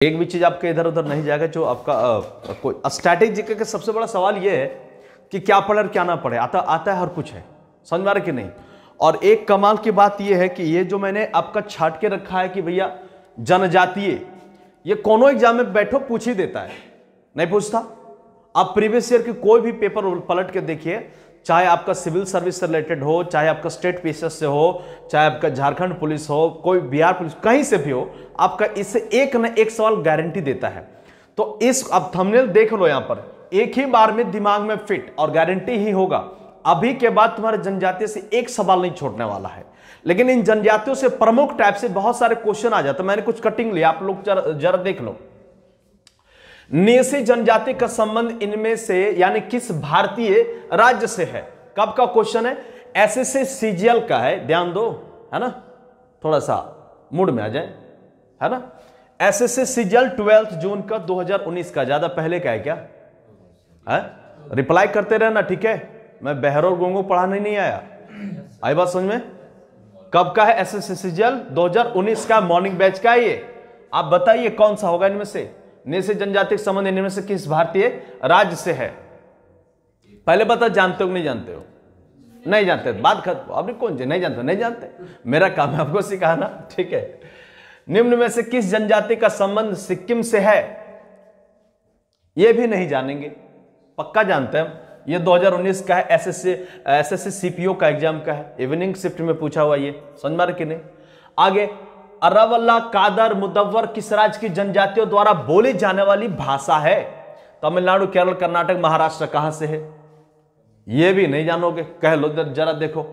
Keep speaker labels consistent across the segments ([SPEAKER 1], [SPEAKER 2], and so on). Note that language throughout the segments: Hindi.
[SPEAKER 1] एक भी चीज आपके इधर उधर नहीं जाएगा। जो आपका कोई स्ट्रैटेजी का सबसे बड़ा सवाल ये है कि क्या पढ़े और क्या ना पढ़े। आता है हर कुछ है, समझ में आ रहा कि नहीं। और एक कमाल की बात ये है कि ये जो मैंने आपका छाट के रखा है कि भैया जनजातीय, ये कोनो एग्जाम में बैठो पूछ ही देता है, नहीं पूछता। आप प्रीवियस ईयर की कोई भी पेपर पलट के देखिए, चाहे आपका सिविल सर्विस से रिलेटेड हो, चाहे आपका स्टेट पीसीएस से हो, चाहे आपका झारखंड पुलिस हो, कोई बिहार पुलिस, कहीं से भी हो, आपका इससे एक न एक सवाल गारंटी देता है। तो इस अब थंबनेल देख लो, यहां पर एक ही बार में दिमाग में फिट और गारंटी ही होगा। अभी के बाद तुम्हारे जनजातीय से एक सवाल नहीं छोड़ने वाला है। लेकिन इन जनजातियों से प्रमुख टाइप से बहुत सारे क्वेश्चन आ जाते हैं। मैंने कुछ कटिंग लिया, आप लोग जरा देख लो। नेसी जनजाति का संबंध इनमें से यानी किस भारतीय राज्य से है? कब का क्वेश्चन है? एसएससी सीजीएल का है, ध्यान दो, है ना, थोड़ा सा मूड में आ जाए, है ना। एसएससी सीजीएल 12 जून का 2019 का, ज्यादा पहले का है क्या है? रिप्लाई करते रहना, ठीक है। मैं बहरों गोंगो पढ़ाने नहीं आया, आई बात समझ में। कब का है? एसएससी सीजीएल 2019 का, मॉर्निंग बैच का है ये। आप बताइए कौन सा होगा इनमें से? नेसी जनजाति का संबंध इनमें से किस भारतीय राज्य से है? पहले बता, जानते हो नहीं जानते हो? नहीं जानते, बात खत्म। अभी कौन जी नहीं जानते? नहीं जानते, मेरा काम है आपको सिखाना, ठीक है। निम्न में से किस जनजाति का संबंध सिक्किम से है? यह भी नहीं जानेंगे, पक्का जानते हैं। ये 2019 का है, एसएससी सीपीओ का एग्जाम का है, इवनिंग शिफ्ट में पूछा हुआ, ये समझ में कि नहीं। आगे, अरावल्ला, कादर, मुदव्वर किस राज्य की जनजातियों द्वारा बोली जाने वाली भाषा है? तमिलनाडु, केरल, कर्नाटक, महाराष्ट्र, कहां से है? यह भी नहीं जानोगे, कह लो जरा देखो।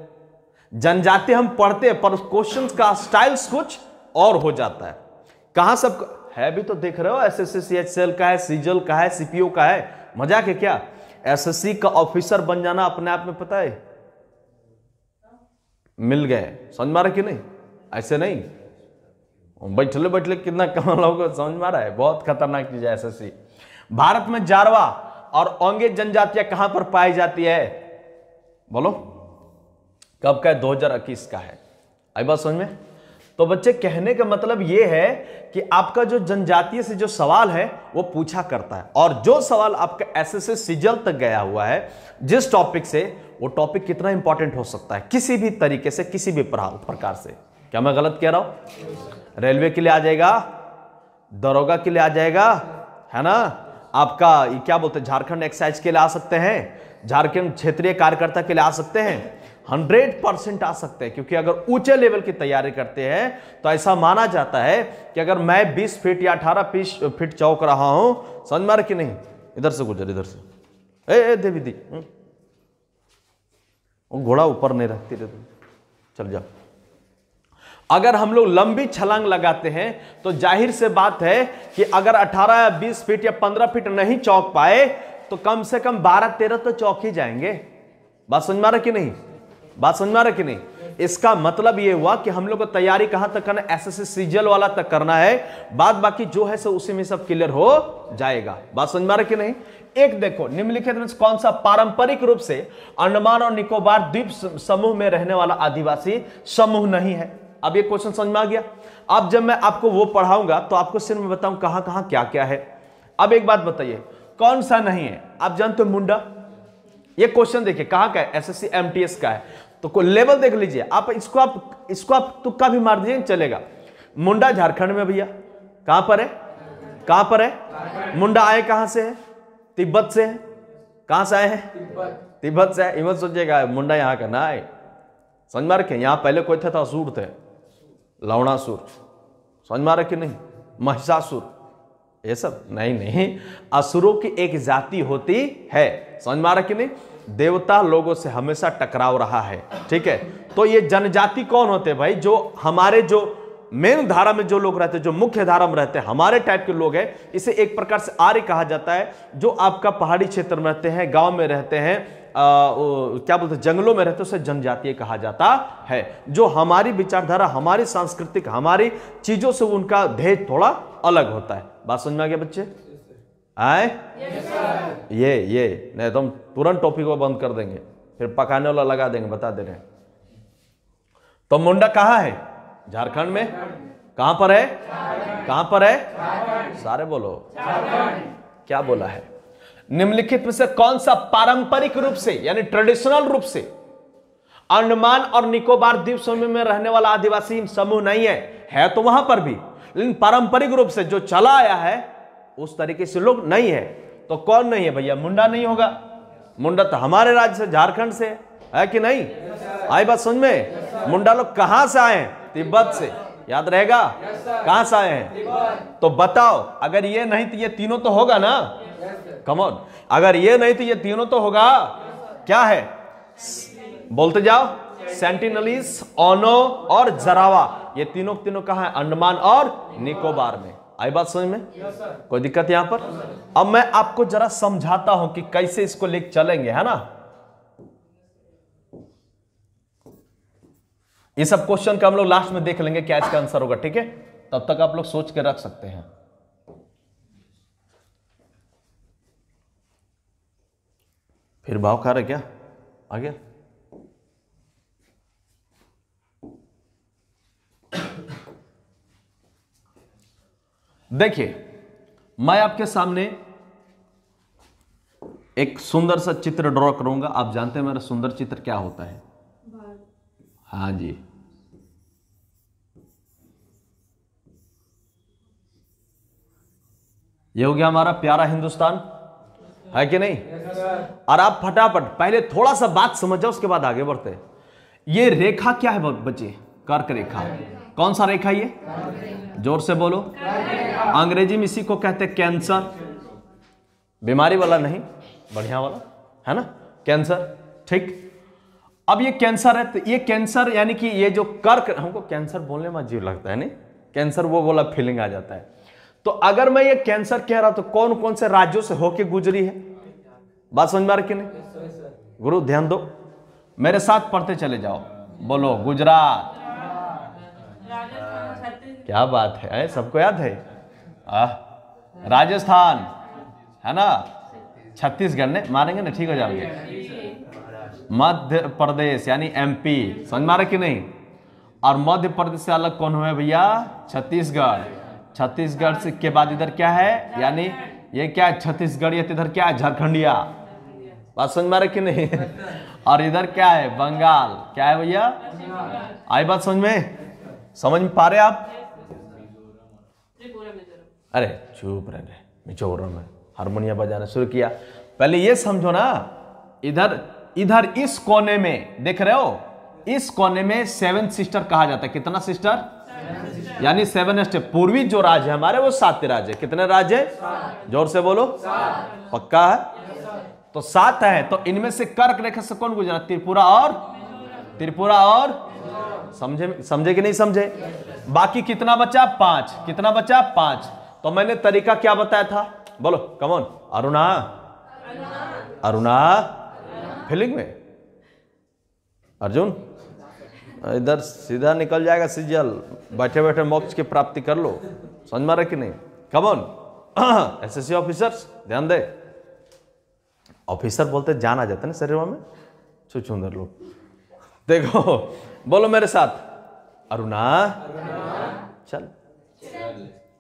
[SPEAKER 1] जनजाति हम पढ़ते हैं पर क्वेश्चंस का स्टाइल्स कुछ और हो जाता है। कहां सब है भी तो देख रहे हो, एसएससी सीएचएल का है, सीजीएल का है, सीपीओ का है। मजाक है क्या? एसएससी का ऑफिसर बन जाना अपने आप में पता है मिल गए, समझ मारा कि नहीं? ऐसे नहीं बैठले बैठले कितना कमाल होगा, समझ में आ रहा है। बहुत खतरनाक चीज है एसएससी। भारत में जारवा और ओंगे जनजातियां कहां पर पाई जाती है? बोलो, कब का है? 2021 का है, आई बात समझ में। तो बच्चे, कहने का मतलब यह है कि आपका जो जनजातीय से जो सवाल है वो पूछा करता है, और जो सवाल आपका एसएससी सीजीएल तक गया हुआ है जिस टॉपिक से, वो टॉपिक कितना इंपॉर्टेंट हो सकता है किसी भी तरीके से, किसी भी प्रकार से। क्या मैं गलत कह रहा हूं? रेलवे के लिए आ जाएगा, दरोगा के लिए आ जाएगा, है ना। आपका क्या बोलते हैं, झारखंड एक्साइज के लिए आ सकते हैं, झारखंड क्षेत्रीय कार्यकर्ता के लिए आ सकते हैं, 100% आ सकते हैं। क्योंकि अगर ऊंचे लेवल की तैयारी करते हैं तो ऐसा माना जाता है कि अगर मैं 20 फीट या 18 फीट चौक रहा हूं, समझ मार कि नहीं, इधर से गुजर, इधर से, ए देवी दी, वो घोड़ा ऊपर नहीं रखती रहती, चल जाओ। अगर हम लोग लंबी छलांग लगाते हैं तो जाहिर से बात है कि अगर 18 या 20 फीट या 15 फीट नहीं चौक पाए तो कम से कम 12-13 तो चौक ही जाएंगे। बात समझ में आ रहा कि नहीं? बात समझ में आ रहा कि नहीं? इसका मतलब यह हुआ कि हम लोग को तैयारी कहां तक करना है? एसएससी सीजीएल वाला तक करना है, बाद बाकी जो है सो उसी में सब क्लियर हो जाएगा। बात समझ में आ रहा कि नहीं? एक देखो, निम्नलिखित में कौन सा पारंपरिक रूप से अंडमान और निकोबार द्वीप समूह में रहने वाला आदिवासी समूह नहीं है? अब ये क्वेश्चन समझ में आ गया। अब जब मैं आपको वो पढ़ाऊंगा तो आपको सिर्फ मैं बताऊं कहां कहां क्या क्या है। अब एक बात बताइए, कौन सा नहीं है? आप जानते हो मुंडा? ये क्वेश्चन देखिए कहां का है, एसएससी एमटीएस का है। तो कोई लेवल देख लीजिए आप, इसको आप तुक्का भी मार दीजिए चलेगा। मुंडा झारखंड में भैया, कहां पर है? कहां पर है मुंडा? आए कहां से है? तिब्बत से है। कहां से आए हैं? तिब्बत से है। इमत सोचिएगा मुंडा यहां का ना है, समझ में रखे। यहां पहले कोई थे तो असुर थे, लवणासुर, समझ में रखे नहीं, महिषासुर, ये सब नहीं, असुरों की एक जाति होती है, समझ में रखे नहीं। देवता लोगों से हमेशा टकराव रहा है, ठीक है। तो ये जनजाति कौन होते हैं भाई? जो हमारे जो मेन धारा में जो लोग रहते हैं, जो मुख्य धारा में रहते हैं, हमारे टाइप के लोग हैं। इसे एक प्रकार से आर्य कहा जाता है। जो आपका पहाड़ी क्षेत्र में रहते हैं, गांव में रहते हैं, क्या बोलते हैं, जंगलों में रहते हैं, उसे जनजातीय कहा जाता है। जो हमारी विचारधारा, हमारी सांस्कृतिक, हमारी चीजों से उनका ध्येय थोड़ा अलग होता है। बात समझ में आ गया बच्चे? आए ये नहीं तो हम तुरंत टॉपिक को बंद कर देंगे, फिर पकाने वाला लगा देंगे, बता दे रहे हैं। तो मुंडा कहां है? झारखंड में। कहां पर है? कहां पर है? सारे बोलो। क्या बोला है? निम्नलिखित में से कौन सा पारंपरिक रूप से यानी ट्रेडिशनल रूप से अंडमान और निकोबार द्वीप समूह में रहने वाला आदिवासी समूह नहीं है तो वहां पर भी, लेकिन पारंपरिक रूप से जो चला आया है उस तरीके से लोग नहीं है। तो कौन नहीं है भैया? मुंडा नहीं होगा। मुंडा तो हमारे राज्य से, झारखंड से है कि नहीं? आई बात समझ में? मुंडा लोग कहां से आए हैं? तिब्बत से। याद रहेगा? कहां से आए हैं? तो बताओ, अगर ये नहीं तो ये तीनों तो होगा ना? कम ऑन, अगर ये नहीं तो ये तीनों तो होगा। क्या है? बोलते जाओ। सेंटिनलीज, ओनो और जरावा, ये तीनों कहां है? अंडमान और निकोबार में। आई बात समझ में? कोई दिक्कत यहां पर? अब मैं आपको जरा समझाता हूं कि कैसे इसको लेकर चलेंगे, है ना? ये सब क्वेश्चन का हम लोग लास्ट में देख लेंगे क्या इसका आंसर होगा, ठीक है? तब तक आप लोग सोच के रख सकते हैं। फिर भाव खा रहे क्या? आ गया? देखिए, मैं आपके सामने एक सुंदर सा चित्र ड्रॉ करूंगा। आप जानते हैं मेरा सुंदर चित्र क्या होता है? हाँ जी, ये हो गया हमारा प्यारा हिंदुस्तान, है कि नहीं? और आप फटाफट पहले थोड़ा सा बात समझ जाओ, उसके बाद आगे बढ़ते हैं। ये रेखा क्या है बच्चे? कर्क रेखा। कौन सा रेखा ये? जोर से बोलो। अंग्रेजी में इसी को कहते हैं कैंसर। बीमारी वाला नहीं, बढ़िया वाला, है ना? कैंसर, ठीक। अब ये कैंसर है, तो ये कैंसर यानी कि ये जो कर्क, हमको कैंसर बोलने में अजीब लगता है नहीं? कैंसर वो बोला फीलिंग आ जाता है। तो अगर मैं ये कैंसर कह रहा तो कौन कौन से राज्यों से होके गुजरी है? बात समझ में आ रही कि नहीं? गुरु ध्यान दो, मेरे साथ पढ़ते चले जाओ। बोलो गुजरात। क्या बात है, सबको याद है? राजस्थान, है ना? छत्तीसगढ़ ने मारेंगे ना, ठीक हो जाओगे। मध्य प्रदेश यानी एमपी, समझ मारे कि नहीं? और मध्य प्रदेश से अलग कौन हुए भैया? छत्तीसगढ़। छत्तीसगढ़ से के बाद इधर क्या है? यानी ये क्या है? छत्तीसगढ़। ये इधर क्या है? झारखंडिया। बात समझ मारे कि नहीं? और इधर क्या है? बंगाल। क्या है भैया? आई बात समझ में? समझ में पा रहे आप? अरे चुप रहे, मिजोरम में हारमोनियम बजाना शुरू किया। पहले ये समझो ना, इधर इस कोने में देख रहे हो, इस कोने में 7 सिस्टर कहा जाता है। कितना सिस्टर? यानी 7 स्टेप। पूर्वी जो राज्य है हमारे वो 7 राज्य। कितने राज्य है? जोर से बोलो। पक्का है? तो 7 है। तो इनमें से कर्क रेखा से कौन गुजरा? त्रिपुरा और समझे कि नहीं समझे? बाकी कितना बचा? 5। कितना बचा? 5। तो मैंने तरीका क्या बताया था? बोलो कमॉन। अरुणा फीलिंग में। अर्जुन इधर सीधा निकल जाएगा सीजल। बैठे बैठे मोक्ष की प्राप्ति कर लो। समझ में आ रहा कि नहीं? कमॉन। एसएससी ऑफिसर्स ध्यान दे। ऑफिसर बोलते जान आ जाता है ना शरीर में, छुछुंदर लोग। देखो बोलो मेरे साथ, अरुणा चल,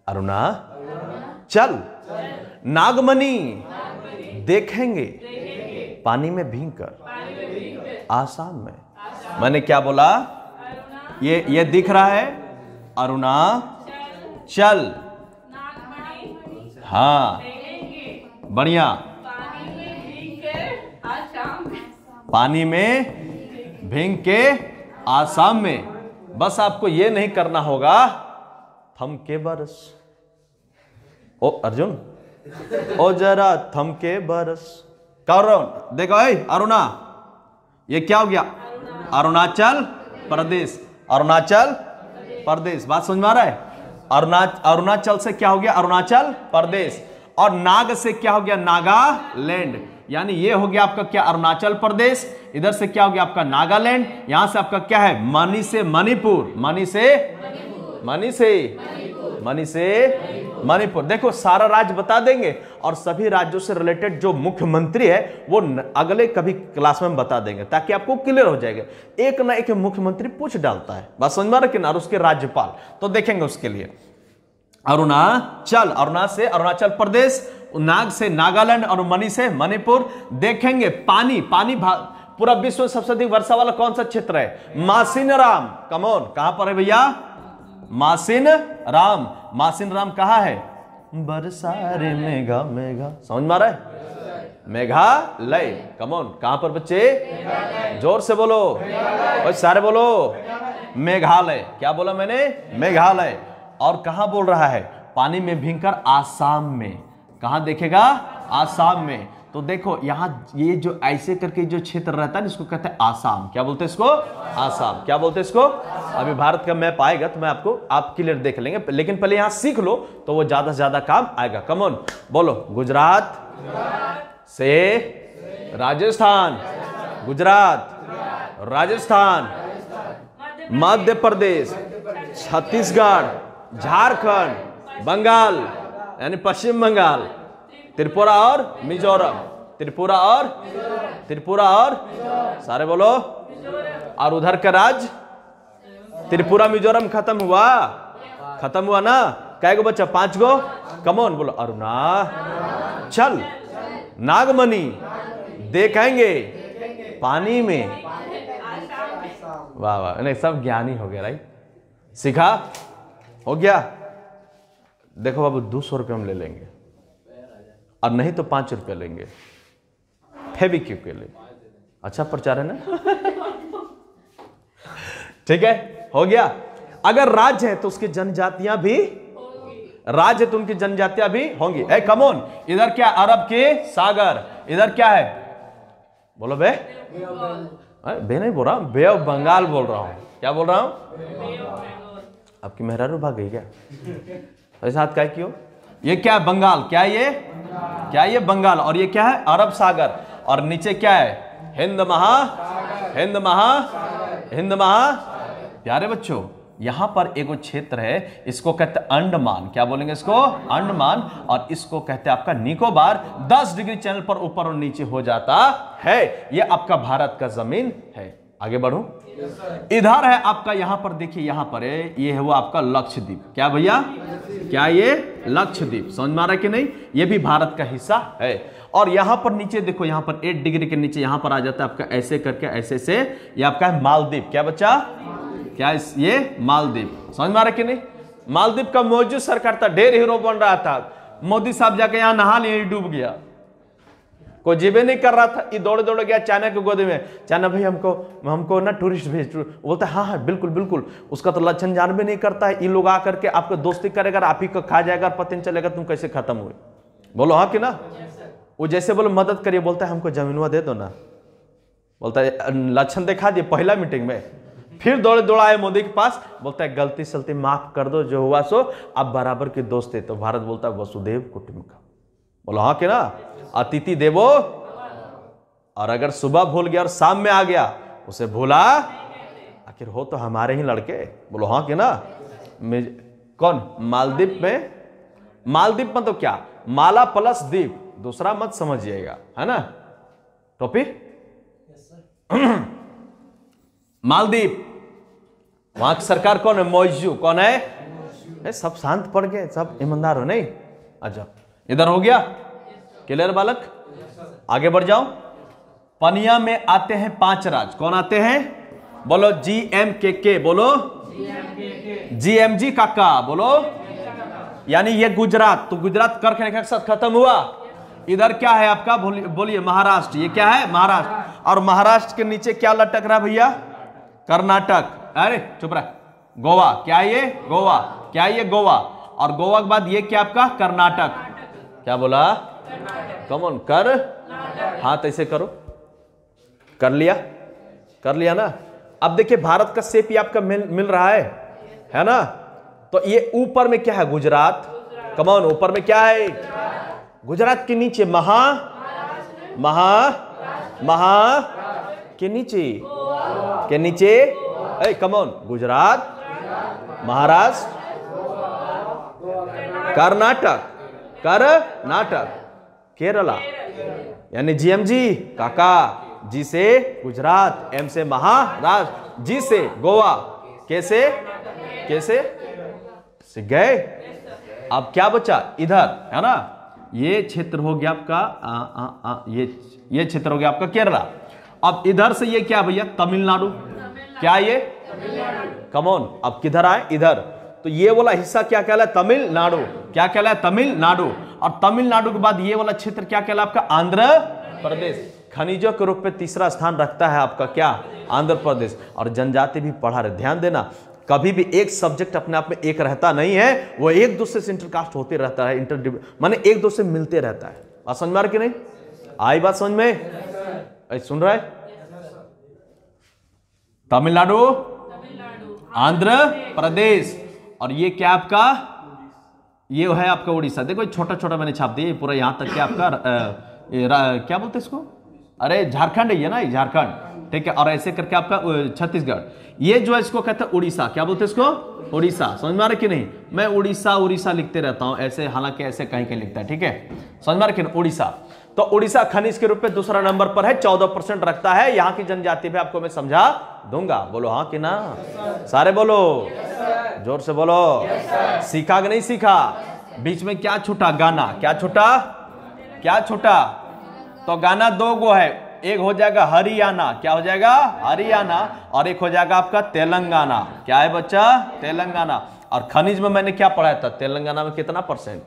[SPEAKER 1] अरुणा चल, नागमणि देखेंगे पानी में भीगकर आसाम में। मैंने क्या बोला? ये दिख रहा है, अरुणा चल। हाँ बढ़िया। पानी में भीग के आसाम में। बस आपको ये नहीं करना होगा थम के बरस। ओ अर्जुन, ओ जरा थम के बरस। कर रहा हूं, देखो अरुणा, ये क्या हो गया? अरुणाचल प्रदेश। अरुणाचल प्रदेश। बात समझ में आ रहा है? अरुणाचल से क्या हो गया? अरुणाचल प्रदेश। और नाग से क्या हो गया? नागालैंड। यानी ये हो गया आपका क्या? अरुणाचल प्रदेश। इधर से क्या हो गया आपका? नागालैंड। यहां से आपका क्या है? मणि से मणिपुर। मणि से मणि से मणिपुर। देखो सारा राज्य बता देंगे और सभी राज्यों से रिलेटेड जो मुख्यमंत्री है वो अगले कभी क्लास में बता देंगे ताकि आपको क्लियर हो जाएगा। एक ना एक मुख्यमंत्री पूछ डालता है, बात समझ में आ रही है ना, और उसके राज्यपाल तो देखेंगे उसके लिए। अरुणाचल, अरुणा से अरुणाचल प्रदेश, नाग से नागालैंड और मणि से मणिपुर। देखेंगे पानी, पानी पूरा विश्व में सबसे अधिक वर्षा वाला कौन सा क्षेत्र है? मासिनराम। कमोन, कहां पर है भैया? मासिनराम। मासिनराम कहां है? बरसारे मेघा मेघा, समझ में आ रहा है? मेघालय। कमोन, कहां पर बच्चे? जोर से बोलो और सारे बोलो। मेघालय। क्या बोला मैंने? मेघालय। और कहां बोल रहा है? पानी में भींकर आसाम में। कहां देखेगा? आसाम में। तो देखो यहां ये जो ऐसे करके जो क्षेत्र रहता है इसको कहते हैं आसाम। क्या बोलते हैं इसको? आसाम। क्या बोलते हैं इसको? अभी भारत का मैप आएगा तो मैं आप क्लियर देख लेंगे, लेकिन पहले यहां सीख लो तो वो ज्यादा से ज्यादा काम आएगा। कमोन बोलो। गुजरात से राजस्थान, गुजरात, राजस्थान, मध्य प्रदेश, छत्तीसगढ़, झारखंड, बंगाल यानी पश्चिम बंगाल, त्रिपुरा और मिजोरम, त्रिपुरा और सारे बोलो। और उधर का राज्य त्रिपुरा मिजोरम खत्म हुआ ना? कै गो बच्चा? 5 गो। कमोन बोलो। अरुणाचल, नागमणि, देखेंगे पानी में। वाह वाह, नहीं सब ज्ञानी हो गया, राइट? सीखा? हो गया? देखो बाबू 200 रुपये हम ले लेंगे और नहीं तो 5 रुपये लेंगे फेविक्विक के लिए। अच्छा प्रचार है ना? ठीक है, हो गया। अगर राज्य है तो उसकी जनजातियां भी, राज्य है तो उनकी जनजातियां भी होंगी। ए कमोन, इधर क्या? अरब के सागर। इधर क्या है? बोलो बे। बे नहीं बोल रहा हूं, बे ऑफ बंगाल बोल रहा हूं। क्या बोल रहा हूं? आपकी मेहरारू भाग गई क्या? ऐसा हाथ क्या क्यों? ये क्या है? बंगाल। क्या ये बंगाल। और ये क्या है? अरब सागर। और नीचे क्या है? हिंद महा। प्यारे बच्चों, यहां पर एक क्षेत्र है, इसको कहते हैं अंडमान। क्या बोलेंगे इसको? अंडमान। और इसको कहते हैं आपका निकोबार। 10 डिग्री चैनल पर ऊपर और नीचे हो जाता है। यह आपका भारत का जमीन है। आगे बढ़ो। इधर है आपका, यहां पर देखिए, यहां पर है, ये है वो आपका लक्षद्वीप। क्या भैया? क्या ये? लक्षद्वीप। समझ में आ रहा है कि नहीं? ये भी भारत का हिस्सा है। और यहां पर नीचे देखो, यहां पर 8 डिग्री के नीचे यहां पर आ जाता है आपका ऐसे करके, ऐसे से ये आपका है मालदीव। क्या बच्चा? क्या ये मालदीव? समझ में आ रहा है कि नहीं? मालदीव का मौजूद सरकार था, ढेर हीरो बन रहा था। मोदी साहब जाके यहां नहा लिए, डूब गया, कोई जीवे नहीं कर रहा था। ये दौड़ गया चाइना के गोद में। चाइना भाई हमको ना टूरिस्ट भेज। बोलता है हाँ बिल्कुल बिल्कुल। उसका तो लक्षण जान भी नहीं करता है। ये लोग आकर के आपको दोस्ती करेगा, आप ही को खा जाएगा, पता नहीं चलेगा तुम कैसे खत्म हुए। बोलो हाँ कि ना? वो जैसे बोलो मदद करिए, बोलता है हमको जमीनवा दे दो ना। बोलता है लक्षण दिखा दिए पहला मीटिंग में, फिर दौड़ा आए मोदी के पास, बोलता है गलती सलती माफ कर दो, जो हुआ सो, आप बराबर के दोस्त थे। तो भारत बोलता है वसुदेव कुटुंबकम। बोलो हाँ कि ना? अतिथि देवो। और अगर सुबह भूल गया और शाम में आ गया, उसे भूला आखिर हो तो हमारे ही लड़के। बोलो हाँ कि ना? कौन? मालदीव में। मालदीव में तो क्या? माला प्लस द्वीप, दूसरा मत समझिएगा, है ना? टॉपिक मालदीव। वहां की सरकार कौन है? मौजू। कौन है? सब शांत पड़ गए, सब ईमानदार हो नहीं? अच्छा, इधर हो गया क्लियर बालक? आगे बढ़ जाओ। पनिया में आते हैं 5 राज्य। कौन आते हैं? बोलो GMKK। बोलो GMG काका। बोलो यानी ये गुजरात। तो गुजरात करके के साथ खत्म हुआ। इधर क्या है आपका? बोलिए महाराष्ट्र। ये क्या है? महाराष्ट्र। और महाराष्ट्र के नीचे क्या लटक रहा भैया? कर्नाटक। अरे चुप रहा। गोवा। क्या ये? गोवा। क्या ये? गोवा। और गोवा के बाद ये क्या आपका? कर्नाटक। क्या बोला? कमोन कर। हाथ ऐसे करो। कर लिया ना? अब देखिए भारत का शेप ये आपका मिल रहा है ना? तो ये ऊपर में क्या है? गुजरात। कमोन, ऊपर में क्या है? गुजरात के नीचे महा के नीचे कमोन, गुजरात, महाराष्ट्र, कर्नाटक, कर्नाटक, केरला यानी जीएमजी काका, जी से गुजरात, एम से महाराष्ट्र, जी से गोवा, कैसे कैसे सीख गए। अब क्या बचा इधर, है ना, ये क्षेत्र हो गया आपका ये क्षेत्र हो गया आपका केरला। अब इधर से ये क्या भैया, तमिलनाडु, क्या ये कमॉन, अब किधर आए इधर, तो ये वाला हिस्सा क्या कहलाए, तमिलनाडु, क्या कहलाए, तमिलनाडु। और तमिलनाडु के बाद ये वाला क्षेत्र क्या कहलाए आपका, आंध्र प्रदेश। खनिजों के रूप में तीसरा स्थान रखता है आपका क्या, आंध्र प्रदेश। और जनजाति भी पढ़ा रहे, ध्यान देना, कभी भी एक सब्जेक्ट अपने आप में एक रहता नहीं है, वो एक दूसरे से इंटरकास्ट होते रहता है, माने एक दूसरे से मिलते रहता है। बात समझ में आ रही कि नहीं, आई बात समझ में, सुन रहा है। तमिलनाडु, आंध्र प्रदेश, और ये क्या आपका, ये है आपका उड़ीसा। देखो छोटा छोटा मैंने छाप दिया, पूरा यहां तक क्या आपका क्या बोलते इसको, अरे झारखंड है ये ना, झारखंड, ठीक है। और ऐसे करके आपका छत्तीसगढ़, ये जो है इसको कहते हैं उड़ीसा, क्या बोलते हैं इसको, उड़ीसा। समझ में आ रहा कि नहीं, मैं उड़ीसा उड़ीसा लिखते रहता हूं ऐसे, हालांकि ऐसे कहीं कहीं लिखता है, ठीक है, समझ में आ रहा कि नहीं, उड़ीसा। तो उड़ीसा खनिज के रूप में दूसरा नंबर पर है, 14% रखता है। यहां की जनजाति भी आपको मैं समझा दूंगा, बोलो हाँ कि ना, सारे बोलो, जोर से बोलो, सीखा कि नहीं सीखा। बीच में क्या छूटा, गाना, क्या छूटा, क्या छूटा, तो गाना दो गो है, एक हो जाएगा हरियाणा, क्या हो जाएगा, हरियाणा, और एक हो जाएगा आपका तेलंगाना, क्या है बच्चा, तेलंगाना। और खनिज में मैंने क्या पढ़ाया था, तेलंगाना में कितना परसेंट,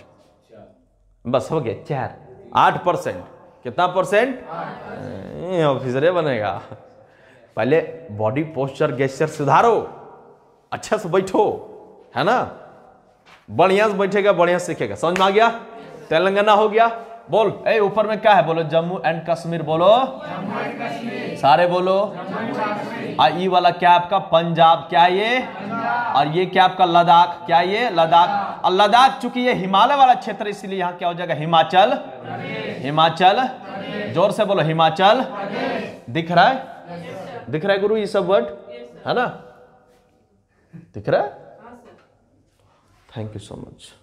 [SPEAKER 1] बस हो गया 4, 8%, कितना परसेंट, ऑफिसर बनेगा। पहले बॉडी पोस्चर गेस्चर सुधारो, अच्छा से बैठो, है ना, बढ़िया से बैठेगा बढ़िया सीखेगा। समझ में आ गया, तेलंगाना हो गया। बोल, ए ऊपर में क्या है, बोलो जम्मू एंड कश्मीर, बोलो सारे बोलो। ई वाला क्या आपका पंजाब, क्या ये, और ये क्या आपका लद्दाख, क्या ये लद्दाख। और लद्दाख चूंकि ये हिमालय वाला क्षेत्र, इसलिए यहाँ क्या हो जाएगा, हिमाचल, हिमाचल, जोर से बोलो हिमाचल। दिख रहा है, दिख रहा है गुरु ये सब वर्ड, है ना, दिख रहा है, thank you so much.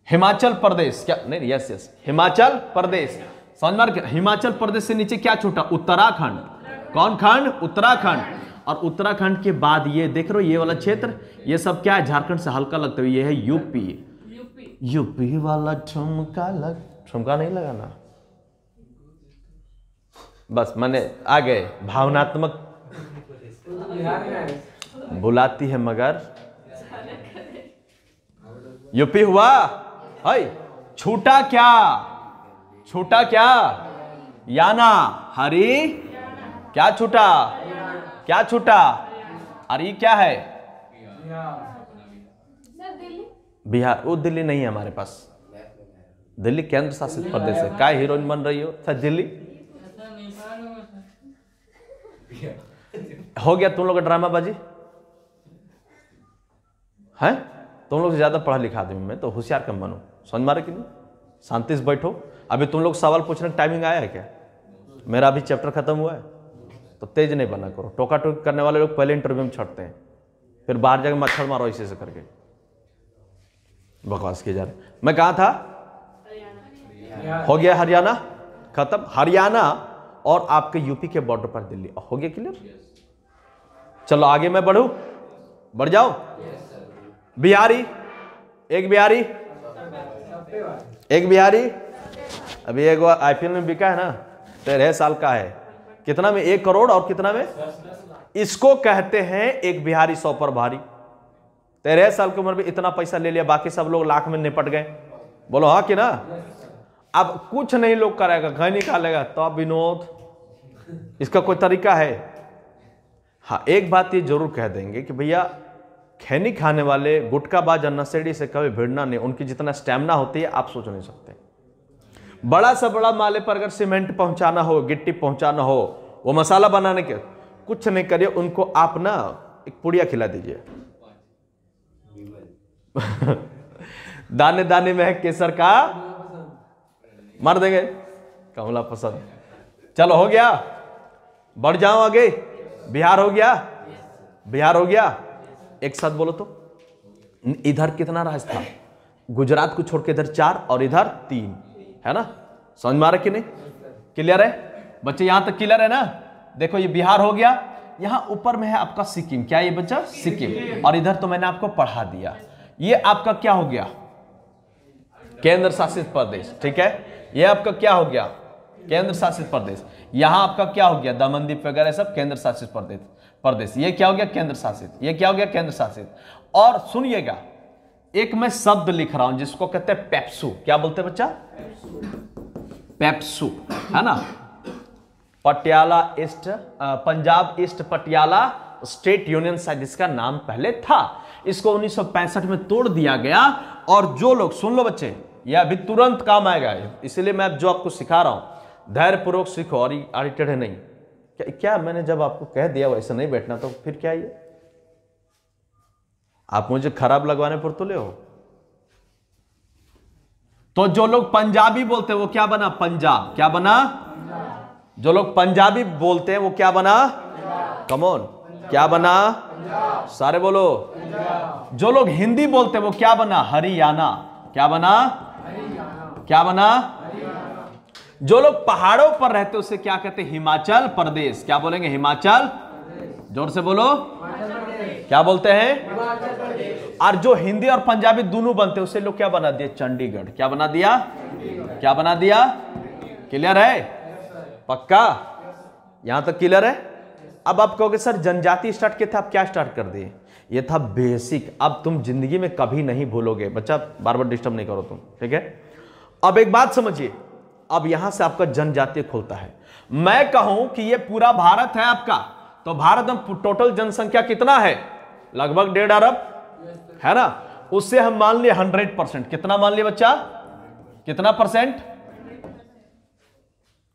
[SPEAKER 1] Himachal Pradesh, क्या नहीं, यस यस, हिमाचल प्रदेश, समझ में। हिमाचल प्रदेश से नीचे क्या छूटा, उत्तराखंड, कौन खंड, उत्तराखंड। और उत्तराखंड के बाद ये देख रहे हो ये वाला क्षेत्र, ये सब क्या है, झारखंड से हल्का लगता है, ये है यूपी, यूपी वाला ठुमका ठुमका नहीं लगाना, बस मैंने आ गए, भावनात्मक बुलाती है मगर यूपी हुआ है। छूटा क्या, छूटा क्या, याना, हरी, क्या छूटा, क्या छूटा, अरे क्या है, बिहार। वो दिल्ली नहीं है हमारे पास, दिल्ली केंद्र शासित प्रदेश है। क्या हीरोइन बन रही हो सर, दिल्ली हो गया तुम लोग का ड्रामाबाजी है, तुम लोग से ज्यादा पढ़ा लिखा आदमी, मैं तो होशियार कम बनूं, समझ मारे कि नहीं। शांति से बैठो, अभी तुम लोग सवाल पूछने का टाइमिंग आया है क्या, मेरा अभी चैप्टर खत्म हुआ है, तो तेज नहीं बना करो। टोका टोकी करने वाले लोग पहले इंटरव्यू में छटते हैं, फिर बाहर जाकर मच्छर मारो ऐसे करके, बकवास किए जा रहे। मैं कहा था, हो गया हरियाणा खत्म, हरियाणा और आपके यूपी के बॉर्डर पर दिल्ली, हो गया क्लियर। चलो आगे मैं बढ़ू, बढ़ जाओ। बिहारी, एक बिहारी, एक बिहारी, अभी एक आईपीएल में बिका है ना, 13 साल का है, कितना में, 1 करोड़, और कितना में, इसको कहते हैं एक बिहारी 100 पर भारी। 13 साल की उम्र में इतना पैसा ले लिया, बाकी सब लोग लाख में निपट गए, बोलो हाँ कि ना। अब कुछ नहीं लोग करेगा, घर निकालेगा तो अब विनोद, इसका कोई तरीका है। हाँ एक बात ये जरूर कह देंगे कि भैया खैनी खाने वाले गुटखाबाज और नशेड़ी से कभी भिड़ना नहीं, उनकी जितना स्टैमिना होती है आप सोच नहीं सकते। बड़ा से बड़ा माले पर अगर सीमेंट पहुंचाना हो, गिट्टी पहुंचाना हो, वो मसाला बनाने के कुछ नहीं करिए, उनको आप ना एक पुड़िया खिला दीजिए दाने दाने में है केसर का, मार देंगे कमला पसंद। चलो हो गया, बढ़ जाओ आगे। बिहार हो गया, बिहार हो गया, एक साथ बोलो तो। इधर कितना राज था, गुजरात को छोड़ के इधर 4 और इधर 3, है ना? समझ में आ रहा कि नहीं? क्लियर है बच्चे? यहां तक क्लियर है ना? देखो ये बिहार हो गया, यहां ऊपर में है आपका सिक्किम। क्या ये बच्चा? सिक्किम। और इधर तो मैंने आपको पढ़ा दिया, ये आपका क्या हो गया? केंद्र शासित प्रदेश। ठीक है, ये आपका क्या हो गया? केंद्र शासित प्रदेश। यहां आपका क्या हो गया? दमन द्वीप वगैरह सब केंद्र शासित प्रदेश। ये क्या हो गया? केंद्र शासित। ये क्या हो गया? केंद्र शासित। और सुनिएगा, एक मैं शब्द लिख रहा हूं जिसको कहते हैं पेप्सू। क्या बोलते हैं बच्चा? पेप्सू, है ना? Patiala east, Punjab east Patiala state union शायद इसका नाम पहले था। इसको 1965 में तोड़ दिया गया। और जो लोग, सुन लो बच्चे, यह अभी तुरंत काम आएगा, इसलिए मैं जो आपको सिखा रहा हूं धैर्यपूर्वक सीखो और टेढ़े नहीं। क्या मैंने जब आपको कह दिया वैसे नहीं बैठना तो फिर क्या? ये आप मुझे खराब लगवाने पर तो ले हो। तो जो लोग पंजाबी बोलते हैं वो क्या बना? पंजाब। क्या बना? जो लोग पंजाबी बोलते हैं वो क्या बना? कमोन, क्या बना? सारे बोलो। जो लोग हिंदी बोलते हैं वो क्या बना? हरियाणा। क्या बना? क्या बना? जो लोग पहाड़ों पर रहते उसे क्या कहते हैं? हिमाचल प्रदेश। क्या बोलेंगे? हिमाचल। जोर से बोलो। क्या बोलते हैं? और जो हिंदी और पंजाबी दोनों बनते उसे लोग क्या बना दिया? चंडीगढ़। क्या बना दिया? क्या बना दिया? क्लियर है? पक्का? यहां तक क्लियर है? अब आप कहोगे सर जनजाति स्टार्ट किया था, आप क्या स्टार्ट कर दिए? ये था बेसिक। अब तुम जिंदगी में कभी नहीं भूलोगे। बच्चा बार बार डिस्टर्ब नहीं करो तुम, ठीक है? अब एक बात समझिए, अब यहां से आपका जनजातीय खुलता है। मैं कहूं कि ये पूरा भारत है आपका, तो भारत में टोटल जनसंख्या कितना है? लगभग 1.5 अरब, है ना? उससे हम मान लिए 100%। कितना मान लिए बच्चा? कितना परसेंट?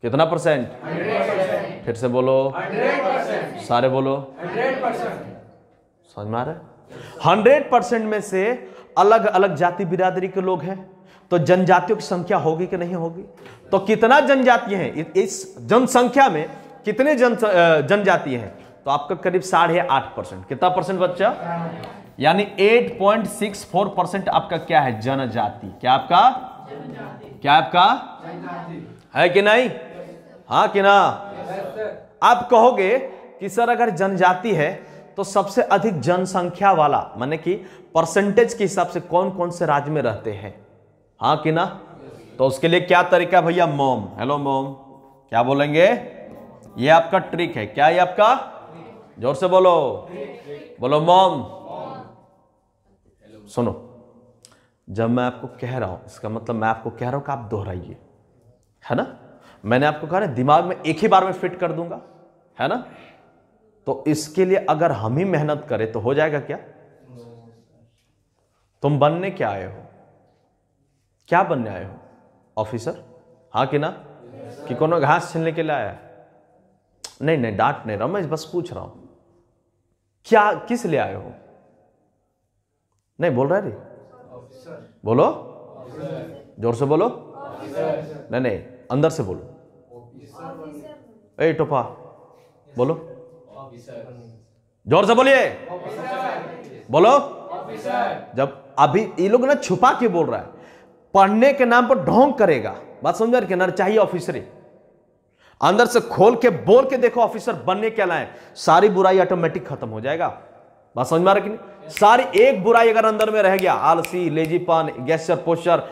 [SPEAKER 1] कितना परसेंट? 100%। फिर से बोलो। 100%। सारे बोलो। 100%। समझ में आ रहा है? 100% में से अलग अलग जाति बिरादरी के लोग हैं, तो जनजातियों की संख्या होगी कि नहीं होगी? तो कितना जनजाति हैं इस जनसंख्या में? कितने जनजाति हैं? तो आपका करीब 8.5%। कितना परसेंट बच्चा? यानी 8.64% आपका क्या है? जनजाति। क्या आपका? क्या आपका? है कि नहीं? हाँ कि ना? आप कहोगे कि सर अगर जनजाति है तो सबसे अधिक जनसंख्या वाला, माने कि परसेंटेज के हिसाब से कौन कौन से राज्य में रहते हैं? हाँ कि ना? तो उसके लिए क्या तरीका भैया? मोम। हेलो मोम। क्या बोलेंगे? ये आपका ट्रिक है। क्या ये आपका? जोर से बोलो। बोलो मोम। सुनो, जब मैं आपको कह रहा हूं इसका मतलब मैं आपको कह रहा हूं कि आप दोहराइए, है ना? मैंने आपको कहा ना दिमाग में एक ही बार में फिट कर दूंगा, है ना? तो इसके लिए अगर हम ही मेहनत करें तो हो जाएगा क्या? तुम बनने क्या आए हो? क्या बनने आए हो? ऑफिसर? हाँ कि ना? कि कोनो घास छीलने के लिए आया? नहीं नहीं, डांट नहीं रहा मैं, बस पूछ रहा हूं क्या किस लिए आए हो? नहीं बोल रहे रे? बोलो, जोर से बोलो। नहीं नहीं, अंदर से बोलो। ए टोपा बोलो, जोर से बोलिए। बोलो। जब अभी ये लोग ना छुपा के बोल रहा है, पढ़ने के नाम पर ढोंग करेगा। बात समझ रहे? ना चाहिए ऑफिसर, अंदर से खोल के बोल के देखो ऑफिसर बनने क्या लाए, सारी बुराई ऑटोमेटिक खत्म हो जाएगा। बात समझ में आ रही कि नहीं? सारी एक बुराई अगर अंदर में रह गया, आलसी, लेजीपन, गैस्चर, पोस्चर,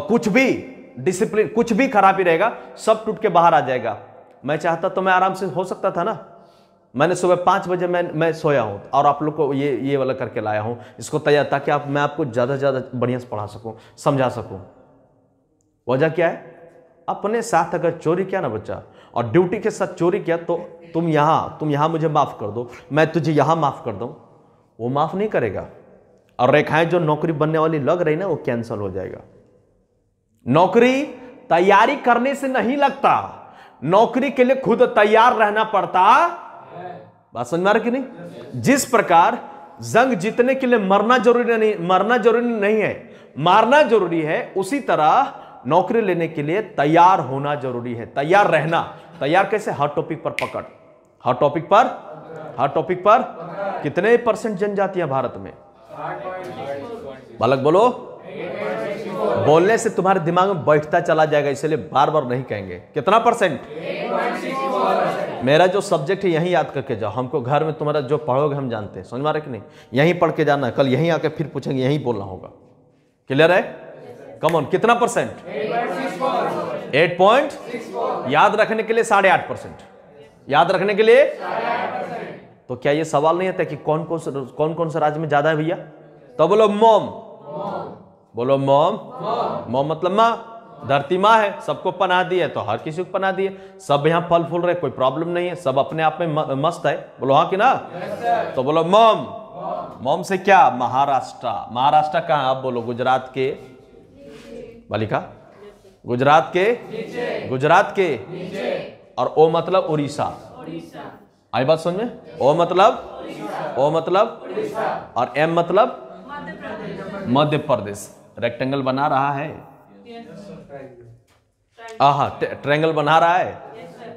[SPEAKER 1] कुछ भी डिसिप्लिन, कुछ भी खराबी रहेगा, सब टूट के बाहर आ जाएगा। मैं चाहता तो मैं आराम से हो सकता था ना। मैंने सुबह 5 बजे मैं सोया हूं और आप लोग को ये वाला करके लाया हूं इसको तैयार, ताकि मैं आपको ज्यादा से ज्यादा बढ़िया से पढ़ा सकूं, समझा सकूं। वजह क्या है? अपने साथ अगर चोरी किया ना बच्चा और ड्यूटी के साथ चोरी किया तो तुम यहां मुझे माफ कर दो, मैं तुझे यहां माफ कर दूं, वो माफ नहीं करेगा। और रेखाएं जो नौकरी बनने वाली लग रही ना वो कैंसिल हो जाएगा। नौकरी तैयारी करने से नहीं लगता, नौकरी के लिए खुद तैयार रहना पड़ता। बात समझ में आ रही कि नहीं? जिस प्रकार जंग जीतने के लिए मरना जरूरी नहीं है, मारना जरूरी है, उसी तरह नौकरी लेने के लिए तैयार होना जरूरी है। तैयार रहना। तैयार कैसे? हर टॉपिक पर पकड़, हर टॉपिक पर कितने % जनजातियां भारत में? बालक बोलो। बोलने से तुम्हारे दिमाग में बैठता चला जाएगा, इसलिए बार बार नहीं कहेंगे। कितना परसेंट? मेरा जो सब्जेक्ट है यहीं याद करके जाओ, हमको घर में तुम्हारा जो पढ़ोगे हम जानते हैं, समझ में आ रहा है कि नहीं? यहीं पढ़ के जाना है, कल यहीं आके फिर पूछेंगे, यहीं बोलना होगा। क्लियर है? कम ऑन, कितना परसेंट? 8.6। याद रखने के लिए 8.5%। याद रखने के लिए। तो क्या ये सवाल नहीं आता कि कौन कौन से राज्य में ज्यादा है भैया? तो बोलो मोम। बोलो मोम। मोम मतलब माँ, धरती माँ है, सबको पनाह दी है, तो हर किसी को पनाह दी है। सब यहाँ फल फूल रहे, कोई प्रॉब्लम नहीं है, सब अपने आप में मस्त है। बोलो हाँ कि ना? तो बोलो मोम। मोम से क्या? महाराष्ट्र। महाराष्ट्र कहाँ? आप बोलो गुजरात के बालिका, गुजरात के, गुजरात के। और ओ मतलब उड़ीसा। आई बात समझ में? ओ मतलब और एम मतलब मध्य प्रदेश। रेक्टेंगल बना रहा है, आहा ट्रायंगल बना रहा है।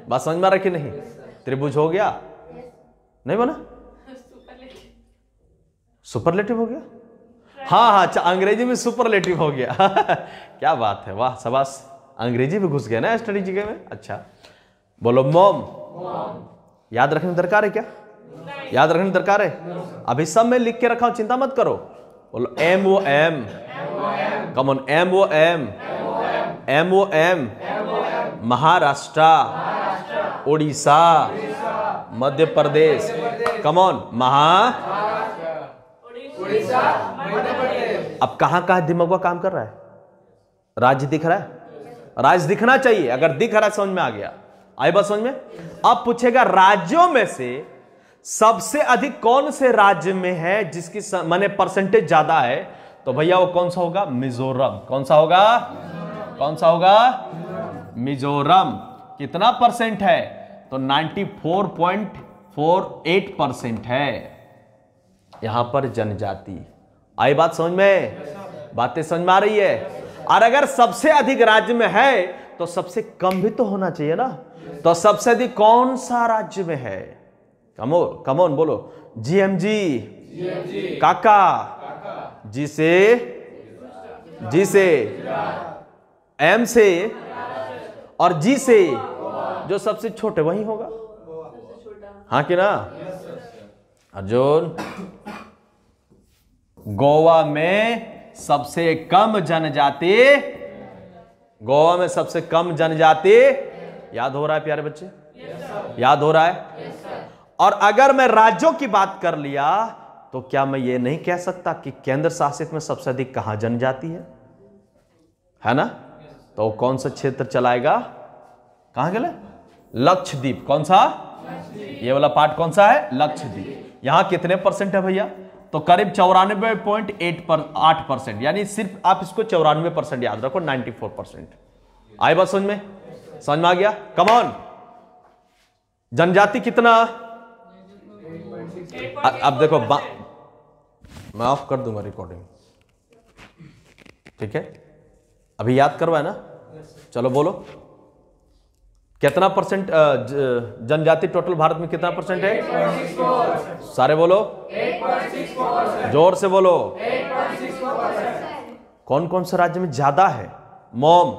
[SPEAKER 1] बात समझ में आ रहा कि नहीं? त्रिभुज हो गया? नहीं बना? सुपरलेटिव हो गया? हाँ, अंग्रेजी में सुपरलेटिव हो गया। क्या बात है, वाह शाबाश, अंग्रेजी भी घुस गया ना स्टडी जगह में। अच्छा, बोलो मोम। याद रखने दरकार है क्या? याद रखने दरकार है? अभी सब में लिख के रखा हूं, चिंता मत करो। बोलो MOM। Come on, MOM। Maharashtra, Orissa, Madhya Pradesh. Come on, अब कहां कहां दिमाग काम कर रहा है? राज्य दिख रहा है? राज्य दिखना चाहिए, अगर दिख रहा है समझ में आ गया। आई बात समझ में? अब पूछेगा राज्यों में से सबसे अधिक कौन से राज्य में है जिसकी माने परसेंटेज ज्यादा है, तो भैया वो कौन सा होगा? मिजोरम। कौन सा होगा? कौन सा होगा? मिजोरम। कितना परसेंट है? तो 94.48% है यहां पर जनजाति। आई बात समझ में? बातें समझ में आ रही है? और अगर सबसे अधिक राज्य में है तो सबसे कम भी तो होना चाहिए ना। तो सबसे अधिक कौन सा राज्य में है? कमोन बोलो। GMG काका, जी से M से और G से जो सबसे छोटे वही होगा। हाँ कि ना? अर्जुन, गोवा में सबसे कम जनजाति, गोवा में सबसे कम जनजाति। याद हो रहा है प्यारे बच्चे? याद हो रहा है? और अगर मैं राज्यों की बात कर लिया तो क्या मैं ये नहीं कह सकता कि केंद्र शासित में सबसे अधिक कहां जनजाति है ना? तो कौन सा क्षेत्र चलाएगा? कहां गया? लक्षद्वीप। कौन सा? ये वाला पार्ट कौन सा है? लक्षद्वीप। यहां कितने परसेंट है भैया? तो करीब 94.8%, यानी सिर्फ आप इसको 94% याद रखो, 94%। आई बात समझ में? समझ में आ गया? Come on. जनजाति कितना? अब देखो, मैं ऑफ कर दूंगा रिकॉर्डिंग, ठीक है? अभी याद करवा है ना? चलो बोलो, कितना परसेंट जनजाति टोटल भारत में कितना परसेंट है? सारे बोलो, जोर से बोलो। कौन कौन से राज्य में ज्यादा है? मोम।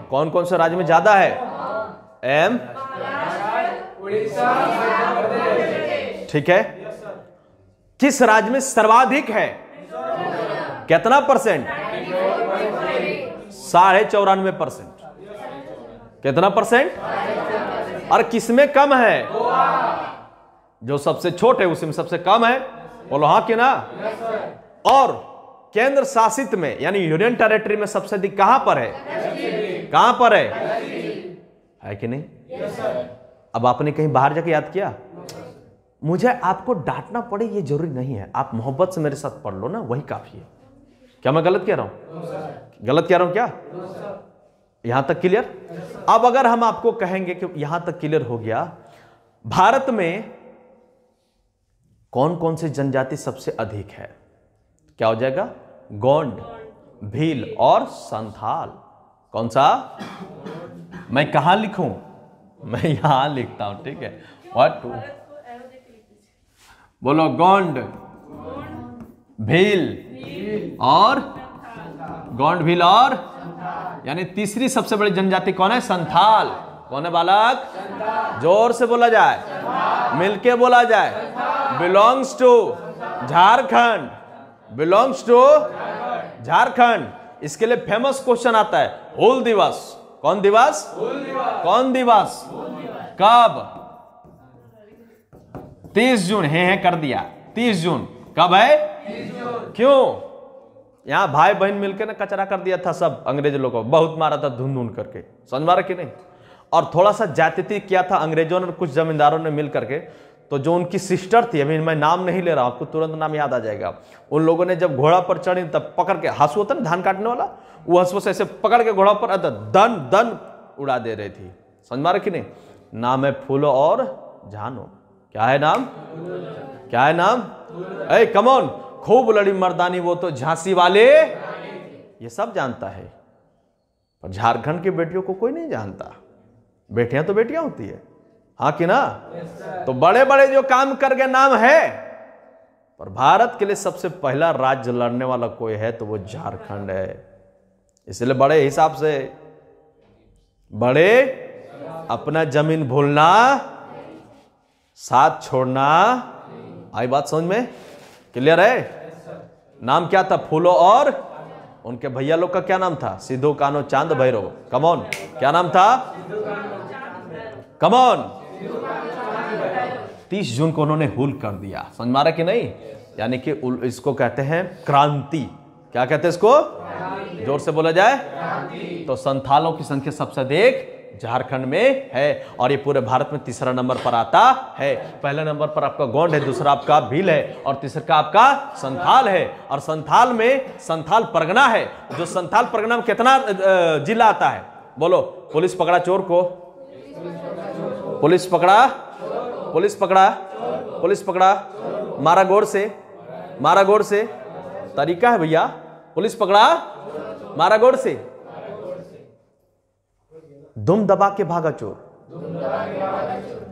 [SPEAKER 1] कौन कौन से राज्य में ज्यादा है? एम, ठीक है। किस राज्य में सर्वाधिक है? कितना परसेंट? 94.5%। कितना परसेंट? और किसमें कम है? जो सबसे छोटे उसी में सबसे कम है। बोलो हाँ कि ना? और केंद्र शासित में यानी यूनियन टेरिटरी में सबसे अधिक कहां पर है? कहां पर है कि नहीं? अब आपने कहीं बाहर जाके याद किया? मुझे आपको डांटना पड़े ये जरूरी नहीं है, आप मोहब्बत से मेरे साथ पढ़ लो ना, वही काफी है। क्या मैं गलत कह रहा हूं? गलत कह रहा हूं क्या? यहां तक क्लियर? अब अगर हम आपको कहेंगे कि यहां तक क्लियर हो गया, भारत में कौन कौन से जनजाति सबसे अधिक है? क्या हो जाएगा? गोंड, भील और संथाल। कौन सा? मैं कहां लिखूं? मैं यहां लिखता हूं, ठीक है? व्हाट? बोलो, गोंड, भील और गोंड, भील और यानी तीसरी सबसे बड़ी जनजाति कौन है? संथाल। कौन है बालक? जोर से बोला जाए, मिलके बोला जाए। Belongs to Jharkhand, belongs to Jharkhand. इसके लिए फेमस क्वेश्चन आता है, हूल दिवस। कौन दिवस? कौन दिवस? कब? 30 जून है कर दिया। 30 जून कब है? 30 जून। क्यों? यहां भाई बहन मिलकर ना कचरा कर दिया था सब, अंग्रेज लोगों को बहुत मारा था धुन धुन करके, समझ मारा कि नहीं? और थोड़ा सा जाति किया था अंग्रेजों ने, कुछ जमींदारों ने मिल करके। तो जो उनकी सिस्टर थी, अभी मैं नाम नहीं ले रहा हूं, आपको तुरंत नाम याद आ जाएगा। उन लोगों ने जब घोड़ा पर चढ़ी तब पकड़ के, हंसुआ होता ना धान काटने वाला, वो हंसुआ से ऐसे पकड़ के घोड़ा पर दन दन उड़ा दे रही थी, समझ मारा कि नहीं? नाम है फूलो और जानो। क्या है नाम? क्या है नाम? ए कमॉन, खूब लड़ी मर्दानी वो तो झांसी वाले, ये सब जानता है, पर झारखंड की बेटियों को कोई नहीं जानता। बेटियां तो बेटियां होती है, हाँ कि ना? तो बड़े बड़े जो काम कर गए नाम है, पर भारत के लिए सबसे पहला राज्य लड़ने वाला कोई है तो वो झारखंड है। इसलिए बड़े हिसाब से, बड़े अपना जमीन भूलना, साथ छोड़ना। आई बात समझ में? क्लियर है? नाम क्या था? फूलो और उनके भैया लोग का क्या नाम था? सिद्धू कान्हो चांद भैरव। कमॉन, क्या नाम था? कमॉन, 30 जून को उन्होंने हुल कर दिया, समझ मारा कि नहीं? यानी कि इसको कहते हैं क्रांति। क्या कहते हैं इसको? जोर से बोला जाए तो संथालों की संख्या सबसे अधिक झारखंड में है, और ये पूरे भारत में तीसरा नंबर पर आता है। पहले नंबर पर आपका गोंड है, दूसरा आपका भील है, और तीसरा का आपका संथाल है। और संथाल में संथाल परगना है। जो संथाल परगना में कितना जिला आता है? बोलो। पुलिस पकड़ा चोर को, पुलिस पकड़ा, पुलिस पकड़ा, पुलिस पकड़ा, मारा गोड़ से, मारा गोड़ से, तरीका है भैया। पुलिस पकड़ा, मारा गोड़ से, दुम दबा के भागा चोर।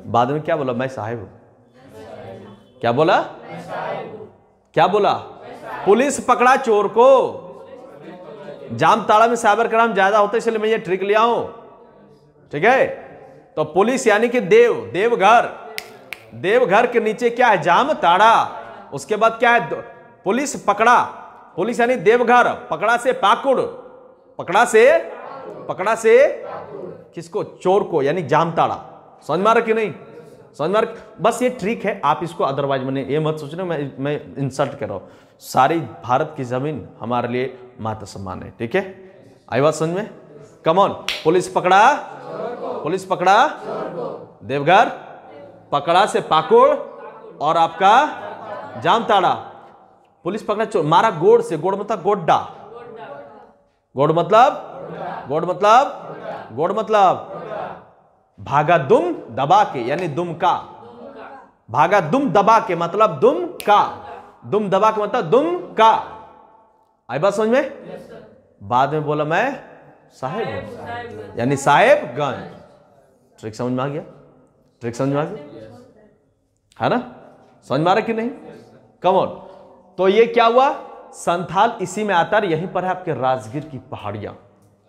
[SPEAKER 1] बाद में क्या बोला? मैं साहिब हूं। क्या बोला? क्या बोला? पुलिस पकड़ा चोर को। जामताड़ा में साइबर क्राइम ज्यादा होता है, इसलिए मैं ये ट्रिक ले आऊं, ठीक है? तो पुलिस यानी कि देव, देवघर, देवघर के नीचे क्या है? जामताड़ा। उसके बाद क्या है? पुलिस पकड़ा, पुलिस यानी देवघर, पकड़ा से पाकुड़, पकड़ा से, पकड़ा से किसको? चोर को, यानी जामताड़ा। समझ मारा कि नहीं? समझ मार? बस ये ट्रिक है, आप इसको अदरवाइज मैंने ये मत सोचना मैं इंसल्ट कर रहा हूं। सारी भारत की जमीन हमारे लिए माता सम्मान है, ठीक है? आई बात समझ में? कमॉन। पुलिस पकड़ा, पुलिस पकड़ा देवघर, पकड़ा से पाकुड़, और आपका जामताड़ा। पुलिस पकड़ा चोर, मारा गोड़ से, गोड़ मतलब गोड्डा, गोड़ मतलब, गोड़ मतलब, गोड़ मतलब भागा दुम दबा के, यानी दुम का, भागा दुम दबा के मतलब दुम का, दुम दबा के मतलब दुम का। आई बात समझ में? बाद में बोला मैं साहेब हूं, यानी साहेबगंज। ट्रिक समझ में आ गया? ट्रिक समझ में आ गया है ना? समझ में आ रहा कि नहीं? कमॉन। तो ये क्या हुआ? संथाल इसी में आता है, यहीं पर है आपके राजगीर की पहाड़ियां।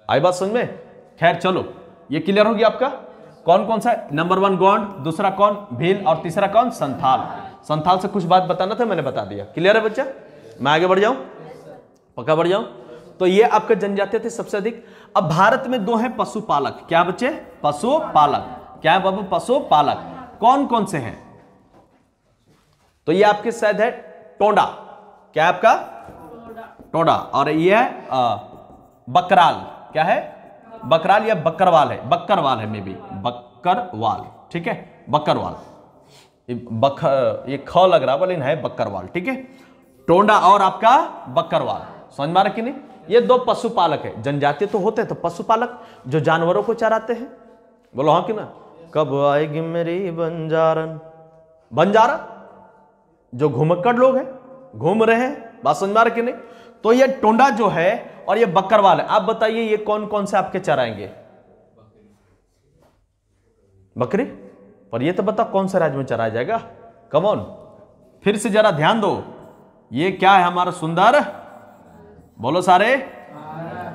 [SPEAKER 1] आई बात समझ में? खैर चलो, ये क्लियर हो गया आपका। कौन कौन सा? नंबर 1 गोंड, दूसरा कौन? भील, और तीसरा कौन? संथाल। संथाल से कुछ बात बताना था, मैंने बता दिया। क्लियर है बच्चा? मैं आगे बढ़ जाऊं? पक्का बढ़ जाऊं? तो ये आपके जनजातीय थे सबसे अधिक। अब भारत में 2 हैं पशुपालक। क्या बच्चे? पशुपालक। क्या है बाबू? पशुपालक। कौन कौन से हैं? तो ये आपके शायद है टोंडा। क्या है आपका? टोंडा। और ये है बकराल। क्या है? बकराल या बकरवाल है? बकरवाल है, मे बी बकरवाल, ठीक है? बकरवाल, ये ख लग रहा है लेकिन है बकरवाल, ठीक है? टोंडा और आपका बकरवाल। समझ में आ रहा कि नहीं? ये 2 पशुपालक है। जनजातीय तो होते हैं तो पशुपालक जो जानवरों को चराते हैं। बोलो हाँ कि ना? कब आएगी मेरी बंजारन, बंजारा जो घुमक्कड़ लोग हैं, घूम रहे हैं। बात समझ में आ रहा कि नहीं? तो ये टोंडा जो है और ये बकरवाल है। आप बताइए ये कौन कौन से आपके चराएंगे? बकरी। पर ये तो बता कौन सा राज्य में चराया जाएगा? कम ऑन, फिर से जरा ध्यान दो। ये क्या है? हमारा सुंदर, बोलो सारे,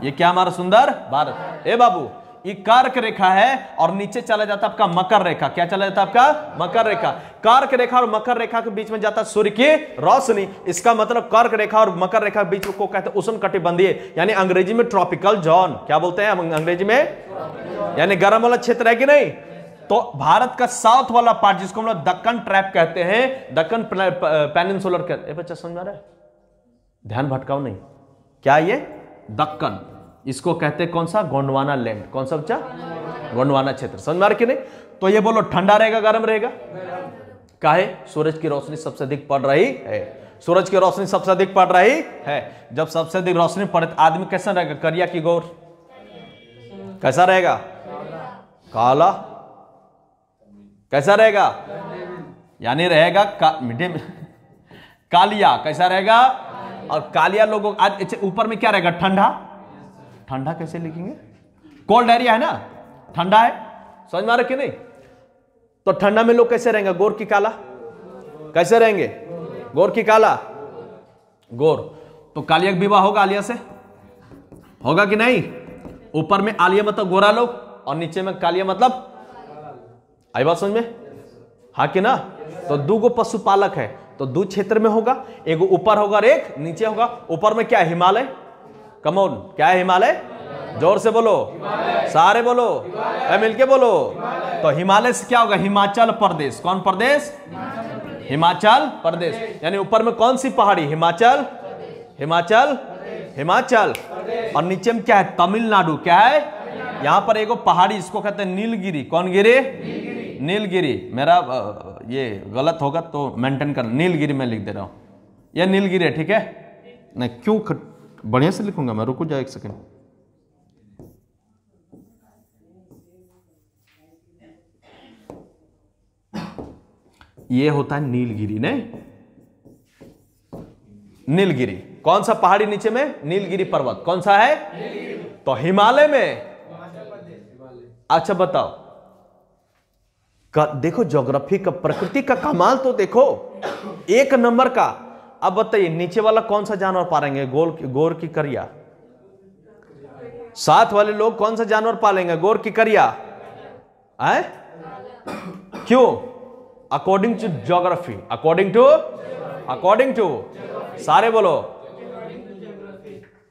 [SPEAKER 1] ये क्या हमारा सुंदर भारत। ए बाबू, ये कर्क रेखा है और नीचे चला जाता आपका मकर रेखा। क्या चला जाता आपका? मकर रेखा। कर्क रेखा और मकर रेखा के बीच में जाता है सूर्य की रोशनी। इसका मतलब कर्क रेखा और मकर रेखा के बीच को कहते हैं उष्णकटिबंधीय, यानी अंग्रेजी में ट्रॉपिकल जोन। क्या बोलते हैं अंग्रेजी में? यानी गर्म वाला क्षेत्र है कि नहीं। तो भारत का साउथ वाला पार्ट जिसको हम लोग दक्कन ट्रैप कहते हैं, दक्कन पेनिनसुलर कहते हैं। बच्चा समझ आ रहा है? ध्यान भटकाओ नहीं। क्या ये? दक्कन, इसको कहते हैं कौन सा? गोंडवाना लैंड। कौन सा बच्चा? गोंडवाना क्षेत्र। समझ में आ रहा कि नहीं? तो ये बोलो ठंडा रहेगा गर्म रहेगा? काहे? सूरज की रोशनी सबसे अधिक पड़ रही है। सूरज की रोशनी सबसे अधिक पड़ रही है। जब सबसे अधिक रोशनी पड़े तो आदमी कैसा रहेगा? करिया की गोर? कैसा रहेगा? काला। कैसा रहेगा? यानी रहेगा कालिया। कैसा रहेगा? और कालिया लोगों आज ऊपर में क्या रहेगा? ठंडा। ठंडा कैसे लिखेंगे? कोल्ड एरिया है ना, ठंडा है। समझ में आ रहा कि नहीं? तो ठंडा में लोग कैसे रहेंगे? गोर की काला। कैसे रहेंगे? गोर की काला। गोर। तो कालिया का विवाह होगा आलिया से? होगा कि नहीं? ऊपर में आलिया मतलब गोरा लोग और नीचे में कालिया मतलब, आई बात समझ में? हाँ कि ना? तो दो गो पशुपालक है तो दो क्षेत्र में होगा, एक ऊपर होगा और एक नीचे होगा। ऊपर में क्या है? हिमालय। कमोन, क्या है हिमालय? जोर से बोलो, सारे बोलो, मिलके बोलो। तो हिमालय से क्या होगा? हिमाचल प्रदेश। कौन प्रदेश? हिमाचल प्रदेश। यानी ऊपर में कौन सी पहाड़ी? हिमाचल। हिमाचल, हिमाचल। और नीचे में क्या है? तमिलनाडु। क्या है? यहां पर एगो पहाड़ी इसको कहते हैं नीलगिरी। कौन गिरी? नीलगिरी। मेरा ये गलत होगा तो मेंटेन कर, नीलगिरी मैं लिख दे रहा हूं। यह नीलगिरी है, ठीक है? नहीं क्यों बढ़िया से लिखूंगा मैं, रुको जाओ एक सेकंड। ये होता है नीलगिरी। नहीं, नीलगिरी कौन सा पहाड़ी नीचे में? नीलगिरी पर्वत। कौन सा है? तो हिमालय में। अच्छा बताओ, देखो ज्योग्राफी का, प्रकृति का कमाल तो देखो, एक नंबर का। अब बताइए नीचे वाला कौन सा जानवर पालेंगे? गोर की करिया। साथ वाले लोग कौन सा जानवर पालेंगे? गोर की करिया। है? क्यों? According to geography. According to सारे बोलो।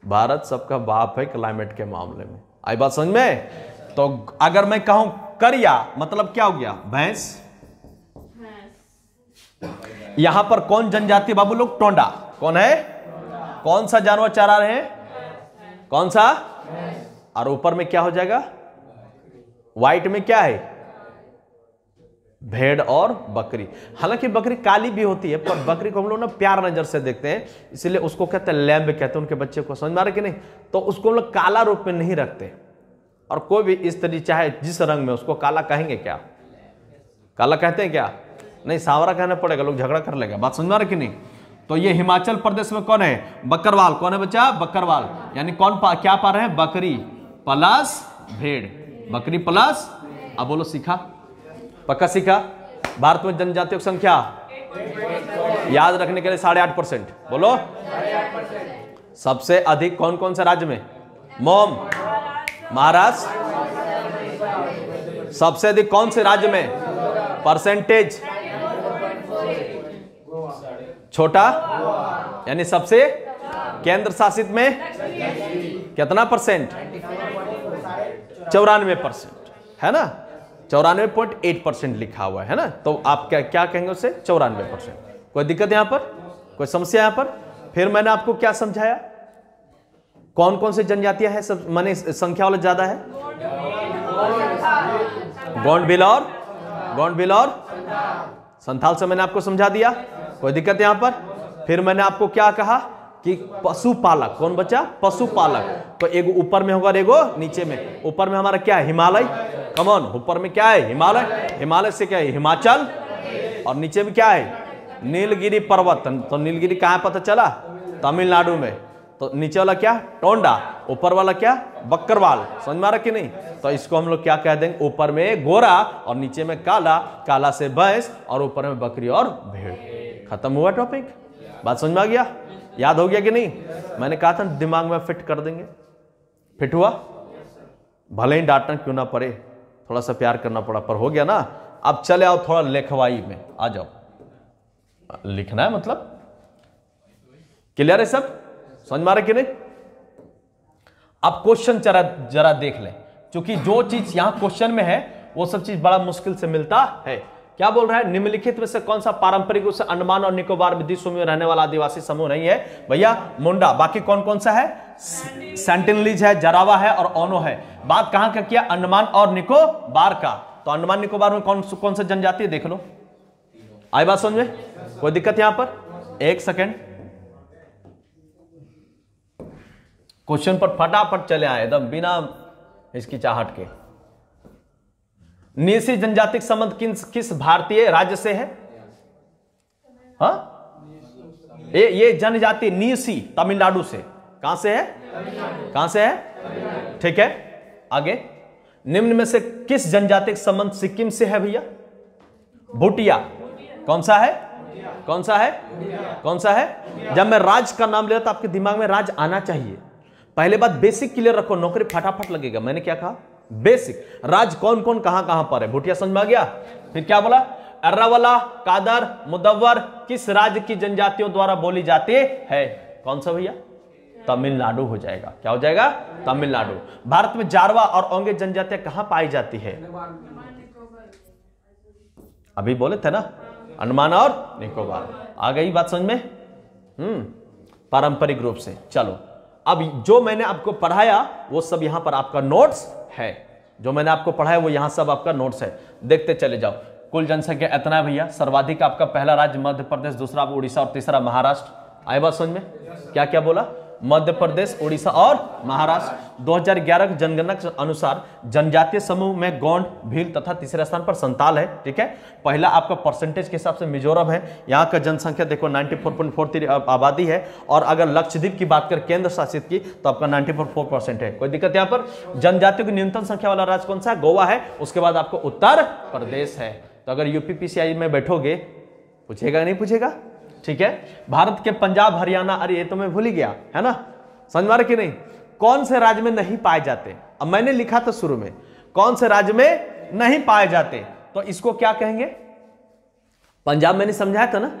[SPEAKER 1] भारत सबका बाप है क्लाइमेट के मामले में। आई बात समझ में? तो अगर मैं कहूं करिया मतलब क्या हो गया? भैंस। यहां पर कौन जनजाति बाबू लोग? टोंडा। कौन है? कौन सा जानवर चरा रहे हैं? कौन सा? और ऊपर में क्या हो जाएगा? व्हाइट में क्या है? भेड़ और बकरी। हालांकि बकरी काली भी होती है पर बकरी को हम लोग ना प्यार नजर से देखते हैं, इसलिए उसको कहते हैं लैम्ब कहते हैं। उनके बच्चे को समझ में आ रहा है कि नहीं? तो उसको हम लोग काला रूप में नहीं रखते। और कोई भी इस तरीके चाहे जिस रंग में, उसको काला कहेंगे क्या? काला कहते हैं क्या? नहीं, सांवरा कहना पड़ेगा, लोग झगड़ा कर लेगा। बात समझ में आ रहा है कि नहीं? तो ये हिमाचल प्रदेश में कौन है? बकरवाल। कौन है बच्चा? बकरवाल। यानी कौन क्या पा रहे हैं? बकरी प्लस भेड़। बकरी प्लस, अब बोलो सीखा? पक्का सीखा? भारत में जनजातियों की संख्या याद रखने के लिए 8.5%। बोलो। सबसे अधिक कौन कौन से राज्य में? मोम, महाराष्ट्र। सबसे अधिक कौन से राज्य में? परसेंटेज छोटा, यानी सबसे केंद्र शासित में कितना परसेंट? 94% है ना? 94.8% लिखा हुआ है ना? तो आप क्या कहेंगे उससे? 94%। कोई दिक्कत यहां पर? कोई समस्या यहां पर? फिर मैंने आपको क्या समझाया? कौन कौन से जनजातियां हैं सब माने संख्या वाला ज्यादा है? गोंडभिल और संथाल से मैंने आपको समझा दिया। कोई दिक्कत यहां पर? फिर मैंने आपको क्या कहा कि पशुपालक। कौन बच्चा? पशुपालक। तो एगो ऊपर में होगा, एगो नीचे में। ऊपर में हमारा क्या है? हिमालय। कमॉन, ऊपर में क्या है? हिमालय। हिमालय से क्या है? हिमाचल। और नीचे में क्या है? नीलगिरी पर्वत। तो नीलगिरी कहां पता चला? तमिलनाडु में। तो नीचे वाला क्या? टोंडा। ऊपर वाला क्या? बकरवाल। समझ में आ रहा कि नहीं? तो इसको हम लोग क्या कह देंगे? ऊपर में गोरा और नीचे में काला। काला से भैंस और ऊपर में बकरी और भेड़। खत्म हुआ टॉपिक। बात समझ में आ गया? याद हो गया कि नहीं? मैंने कहा था दिमाग में फिट कर देंगे। फिट हुआ? भले ही डांटना क्यों ना पड़े, थोड़ा सा प्यार करना पड़ा, पर हो गया ना। अब चले आओ थोड़ा लेखवाई में आ जाओ, लिखना है मतलब। क्लियर है सब? समझ में आ रहा कि नहीं? अब क्वेश्चन जरा देख लें, क्योंकि जो चीज यहां क्वेश्चन में है वो सब चीज बड़ा मुश्किल से मिलता है। क्या बोल रहा है? निम्नलिखित में से कौन सा पारंपरिक रूप से अंडमान और निकोबार द्वीपसमूह में रहने वाला आदिवासी समूह नहीं है? भैया मुंडा। बाकी कौन कौन सा है? सेंटिनलीज है, जरावा है और ओनो है। बात कहां का किया? अंडमान और निकोबार का। तो अंडमान निकोबार में कौन सा जनजाति है देख लो। आई बात समझ में? कोई दिक्कत यहां पर? एक सेकेंड, क्वेश्चन पर फटाफट चले आए एकदम बिना हिचकिचाहट के। नीसी जनजाति संबंध किस भारतीय राज्य से है? हाँ, ये जनजाति नीसी तमिलनाडु से। कहां से है? कहां से है? ठीक है, आगे। निम्न में से किस जनजाति संबंध सिक्किम से है भैया? भूटिया। कौन सा है? कौन सा है? कौन सा है? जब मैं राज का नाम ले रहा तो आपके दिमाग में राज आना चाहिए। पहले बात बेसिक क्लियर रखो, नौकरी फटाफट लगेगा। मैंने क्या कहा? बेसिक। राज कौन कौन कहां कहां पर है? भूटिया समझ में आ गया? फिर क्या बोला? अर्रावला, कादर, मुदव्वर किस राज्य की जनजातियों द्वारा बोली जाती है? कौन सा भैया? तमिलनाडु हो जाएगा। क्या हो जाएगा? तमिलनाडु। भारत में जारवा और ओंगे जनजातियां कहां पाई जाती है? अभी बोले थे ना, अंडमान और निकोबार। आ गई बात समझ में? पारंपरिक रूप से। चलो, अब जो मैंने आपको पढ़ाया वो सब यहां पर आपका नोट्स है। जो मैंने आपको पढ़ाया वो यहां सब आपका नोट्स है, देखते चले जाओ। कुल जनसंख्या इतना है भैया। सर्वाधिक आपका पहला राज्य मध्य प्रदेश, दूसरा उड़ीसा और तीसरा महाराष्ट्र। आए बात समझ में? क्या क्या बोला? मध्य प्रदेश, उड़ीसा और महाराष्ट्र। 2011 की जनगणना के अनुसार जनजातीय समूह में गोंड, भील तथा तीसरे स्थान पर संताल है। ठीक है, पहला आपका परसेंटेज के हिसाब से मिजोरम है। यहाँ का जनसंख्या देखो 94.43 आबादी है। और अगर लक्षद्वीप की बात करें केंद्र शासित की तो आपका 94.4% है। कोई दिक्कत यहाँ पर? जनजातियों की न्यूनतम संख्या वाला राज्य कौन सा है? गोवा है। उसके बाद आपको उत्तर प्रदेश है। तो अगर यूपीपीसीआई में बैठोगे पूछेगा नहीं पूछेगा? ठीक है, भारत के पंजाब, हरियाणा, अरे ये तो मैं भूल ही गया, है ना? समझ में कि नहीं? कौन से राज्य में नहीं पाए जाते? अब मैंने लिखा था शुरू में कौन से राज्य में नहीं पाए जाते, तो इसको क्या कहेंगे? पंजाब मैंने समझाया था ना,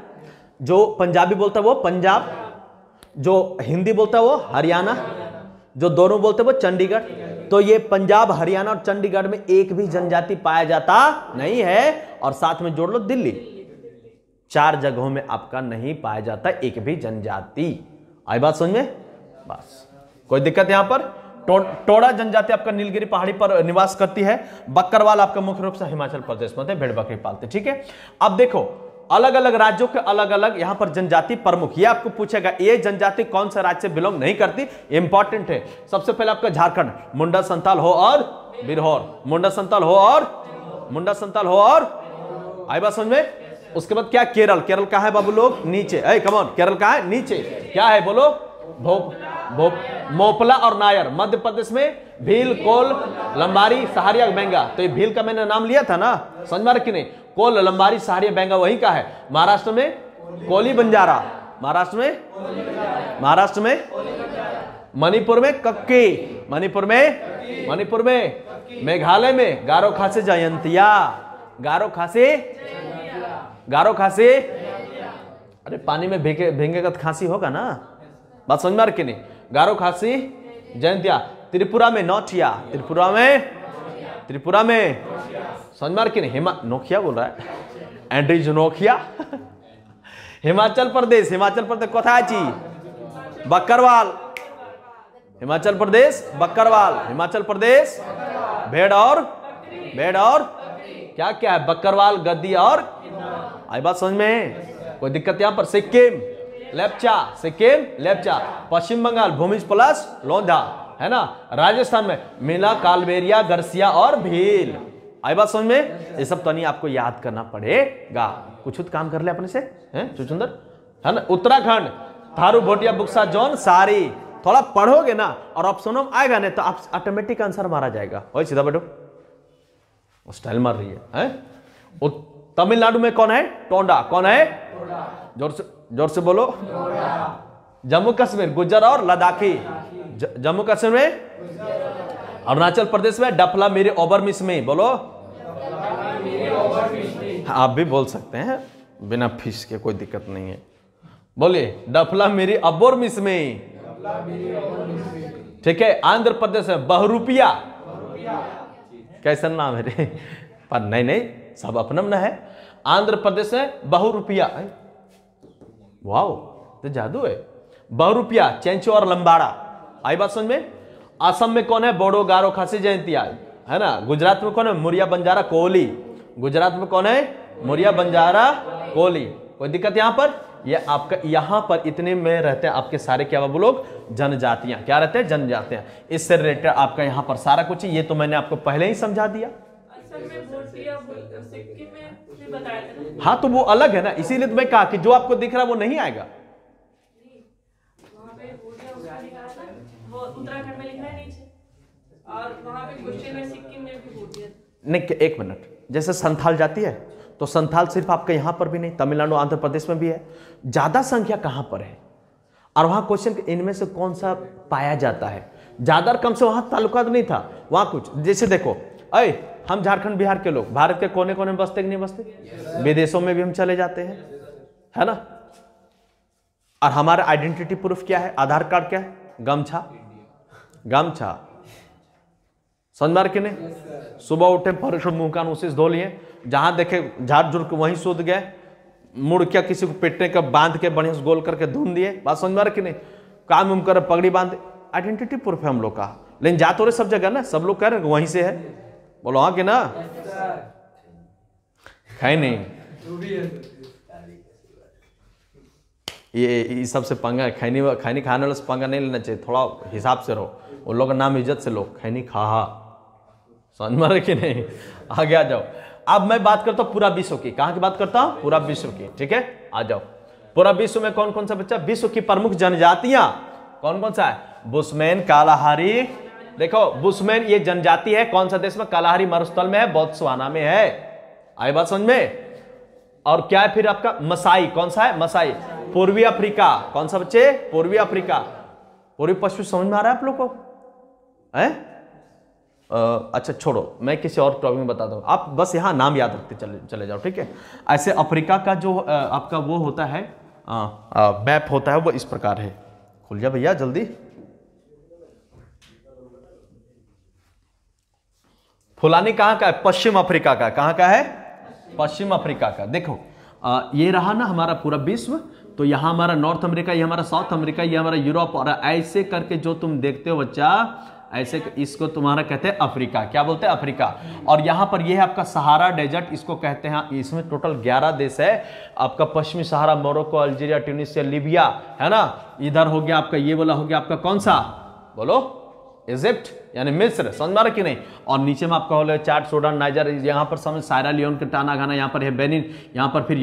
[SPEAKER 1] जो पंजाबी बोलता है वो पंजाब, जो हिंदी बोलता है वो हरियाणा, जो दोनों बोलते हैं वो चंडीगढ़। तो ये पंजाब, हरियाणा और चंडीगढ़ में एक भी जनजाति पाया जाता नहीं है। और साथ में जोड़ लो दिल्ली, 4 जगहों में आपका नहीं पाया जाता एक भी जनजाति। आई बात समझ में? बस, कोई दिक्कत यहां पर? टोडा जनजाति आपका नीलगिरी पहाड़ी पर निवास करती है। बकरवाल आपका मुख्य रूप से हिमाचल प्रदेश में भेड़ बकरी पालते। ठीक है, अब देखो अलग अलग राज्यों के अलग अलग यहां पर जनजाति प्रमुख। ये आपको पूछेगा ये जनजाति कौन सा राज्य से बिलोंग नहीं करती, इंपॉर्टेंट है। सबसे पहले आपका झारखंड, मुंडा, संताल हो और बिरहोर। मुंडा, संताल हो और मुंडा, संताल हो और। आई बात समझ में? उसके बाद क्या? केरल। केरल कहां है बाबू लोग? नीचे। ए कम ऑन, केरल कहां है? नीचे। क्या है बोलो? मोपला और नायर। मध्य प्रदेश में भील, कोल, लंबारी, सहारिया, बेंगा। तो ये भील का मैंने नाम लिया था ना, समझ में कि नहीं? कोल, लंबारी, सहारिया, बेंगा वही का है। महाराष्ट्र में कोली बंजारा, महाराष्ट्र में मणिपुर में कक्की, मणिपुर में मेघालय में गारो खासी जयंतिया, गारो खासी। अरे पानी में भीगेगा तो खांसी होगा ना, बात समझ में कि नहीं? गारो खासी जयंतिया। त्रिपुरा में नौटिया, त्रिपुरा में समझ में कि नहीं? नोखिया बोल रहा है, एंड्रीज नोखिया। हिमाचल प्रदेश कोथा ची? बकरवाल। हिमाचल प्रदेश बकरवाल। हिमाचल प्रदेश भेड़ और क्या क्या है? बकरवाल, गद्दी और। आई बात समझ में? कोई दिक्कत यहां पर? सिक्किम लेप्चा। पश्चिम बंगाल भूमिज प्लस लोंधा, है ना? राजस्थान में मीना, कालबेरिया, गरसिया और भील। आई बात समझ में? ये सब तो नहीं आपको याद करना पड़ेगा। कुछ काम कर ले अपने से, हैं चुचुंदर, है ना? उत्तराखंड थारू, भोटिया, बुक्सा, जौन, सारी। थोड़ा पढ़ोगे ना और ऑप्शन में आएगा नहीं तो आप ऑटोमेटिक आंसर मारा जाएगा। और सीधा बैठो, स्टाइल मार रही है? तमिलनाडु में कौन है? टोंडा। कौन है? जोर से बोलो। जम्मू कश्मीर गुज्जर और लद्दाखी। जम्मू कश्मीर में, अरुणाचल प्रदेश में, डफला मेरे ओबरमिस में। बोलो, आप भी बोल सकते हैं बिना फीस के, कोई दिक्कत नहीं है। बोलिए, डफला मेरी अबोरमिस में। ठीक है। आंध्र प्रदेश में बहुरूपिया, कैसा नाम है रे? पर नहीं, सब अपना अपना है। आंध्र प्रदेश में बहुरूपिया, वाओ तो जादू है। बहुरूपिया, चेंचो और लंबाड़ा। आई बात समझ में? असम में कौन है? बोडो, गारो, खासी, जयंतिया, है ना। गुजरात में कौन है? मुरिया, बंजारा, कोहली। गुजरात में कौन है? मुरिया, बंजारा, कोहली। कोई दिक्कत यहां पर? ये आपका यहां पर इतने में रहते हैं आपके सारे क्या बाबू लोग? जनजातियां। क्या रहते हैं? जनजातियां। इससे रिलेटेड आपका यहां पर सारा कुछ, ये तो मैंने आपको पहले ही समझा दिया। हाँ तो वो अलग है ना, इसीलिए तो मैं कहा कि जो आपको दिख रहा है वो नहीं आएगा। उत्तराखंड में लिखा है नीचे, और वहां पे क्वेश्चन में सिक्किम में भी बोल दिया। नहीं, एक मिनट, जैसे संथाल जाती है तो संथाल सिर्फ आपका यहां पर भी नहीं, तमिलनाडु, आंध्र प्रदेश में भी है। ज्यादा संख्या कहां पर है? और वहां क्वेश्चन इनमें से कौन सा पाया जाता है? ज्यादा और कम से वहां ताल्लुकात नहीं था। वहां कुछ जैसे देखो, हम झारखंड बिहार के लोग भारत के कोने कोने में बसते कि नहीं बसते? विदेशों में भी हम चले जाते हैं, है ना। और हमारा आइडेंटिटी प्रूफ क्या है? आधार कार्ड क्या है? गमछा। गमछा समझ मार के नहीं? सुबह उठे, फर्श मुंह कान उसी से धो लिए, जहां देखे झाड़ झुड़ के वहीं सूद गए, मुड़ क्या किसी को पेटने का बांध के बढ़िया से गोल करके धुन दिए। बात समझ मार के नहीं? काम उम कर, पगड़ी बांध, आइडेंटिटी प्रूफ है हम लोग का। लेकिन जा तो रहे सब जगह ना, सब लोग कह रहे वहीं से है। बोलो हाँ कि ना? है नहीं, ये सबसे पंगा है। खैनी खाने वाले से पंगा नहीं लेना चाहिए, थोड़ा हिसाब से रहो। उन लोग का नाम इज्जत से लो, खैनी खा। समझ में कि नहीं? आगे आ जाओ। अब मैं बात करता हूं पूरा विश्व की। कहां की बात करता हूं? पूरा विश्व की। ठीक है, आ जाओ। पूरा विश्व में कौन कौन सा बच्चा? विश्व की प्रमुख जनजातियां कौन कौन सा है? Bushman, Kalahari. देखो बुशमैन ये जनजाति है, कौन सा देश में? कालाहारी मरुस्थल में है, बोत्सवाना में है। आई बात समझ में? और क्या है फिर आपका? मसाई। कौन सा है? मसाई, पूर्वी अफ्रीका। कौन सा बच्चे? पूर्वी अफ्रीका। पूर्वी पश्चिम समझ में आ रहा है आप लोग को? है? अच्छा छोड़ो, मैं किसी और टॉपिक में बताता हूँ, आप बस यहाँ नाम याद रखते चले जाओ। ठीक है। ऐसे अफ्रीका का जो आपका वो होता है मैप होता है, वो इस प्रकार है। खुल जा भैया जल्दी। फुलानी कहाँ का है? पश्चिम अफ्रीका का। कहाँ का है? पश्चिम अफ्रीका का। देखो ये रहा ना हमारा पूरा विश्व। तो यहाँ हमारा नॉर्थ अमेरिका, ये हमारा साउथ अमेरिका, ये हमारा यूरोप, और ऐसे करके जो तुम देखते हो बच्चा, ऐसे इसको तुम्हारा कहते हैं अफ्रीका। क्या बोलते हैं? अफ्रीका। और यहाँ पर ये है आपका सहारा डेजर्ट, इसको कहते हैं। इसमें टोटल 11 देश है आपका। पश्चिमी सहारा, मोरक्को, अल्जीरिया, ट्यूनीशिया, लीबिया, है ना। इधर हो गया आपका, ये वाला हो गया आपका कौन सा? बोलो, इजिप्ट यानी मिस्र। समझ में आ रहा कि नहीं? और नीचे में आपका हो चाड, सूडान, नाइजर, यहाँ पर समझ सायरा लियोन के टाना गाना, यहाँ पर है बेनिन, यहाँ पर फिर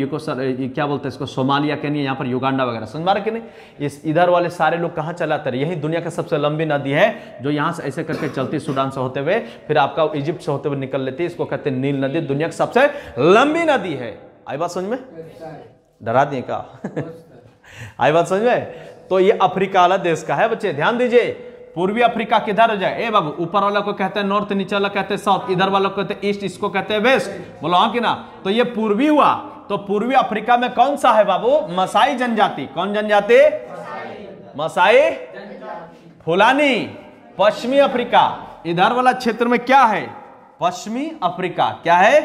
[SPEAKER 1] क्या बोलते हैं इसको? सोमालिया, केन्या, यहाँ पर युगांडा वगैरह। समझ में आ रहा कि नहीं? इस इधर वाले सारे लोग कहाँ चलाते रहे? यही दुनिया का सबसे लंबी नदी है, जो यहाँ से ऐसे करके चलती सूडान से होते हुए, फिर आपका इजिप्ट से होते हुए निकल लेती है। इसको कहते हैं नील नदी, दुनिया की सबसे लंबी नदी है। आई बात समझ में? डरा दिए का? आई बात समझ में? तो ये अफ्रीका वाला देश का है बच्चे, ध्यान दीजिए। पूर्वी अफ्रीका किधर हो जाए? ए बाबू, ऊपर वाला को कहते हैं नॉर्थ, नीचे वाला कहते हैं साउथ, इधर वाला को कहते हैं ईस्ट, इसको कहते हैं वेस्ट। बोलो हाँ कि ना? तो ये पूर्वी हुआ। तो पूर्वी अफ्रीका में कौन सा है बाबू? मसाई जनजाति। कौन जनजाति? मसाई। फुलानी पश्चिमी अफ्रीका। इधर वाला क्षेत्र में क्या है? पश्चिमी अफ्रीका। क्या है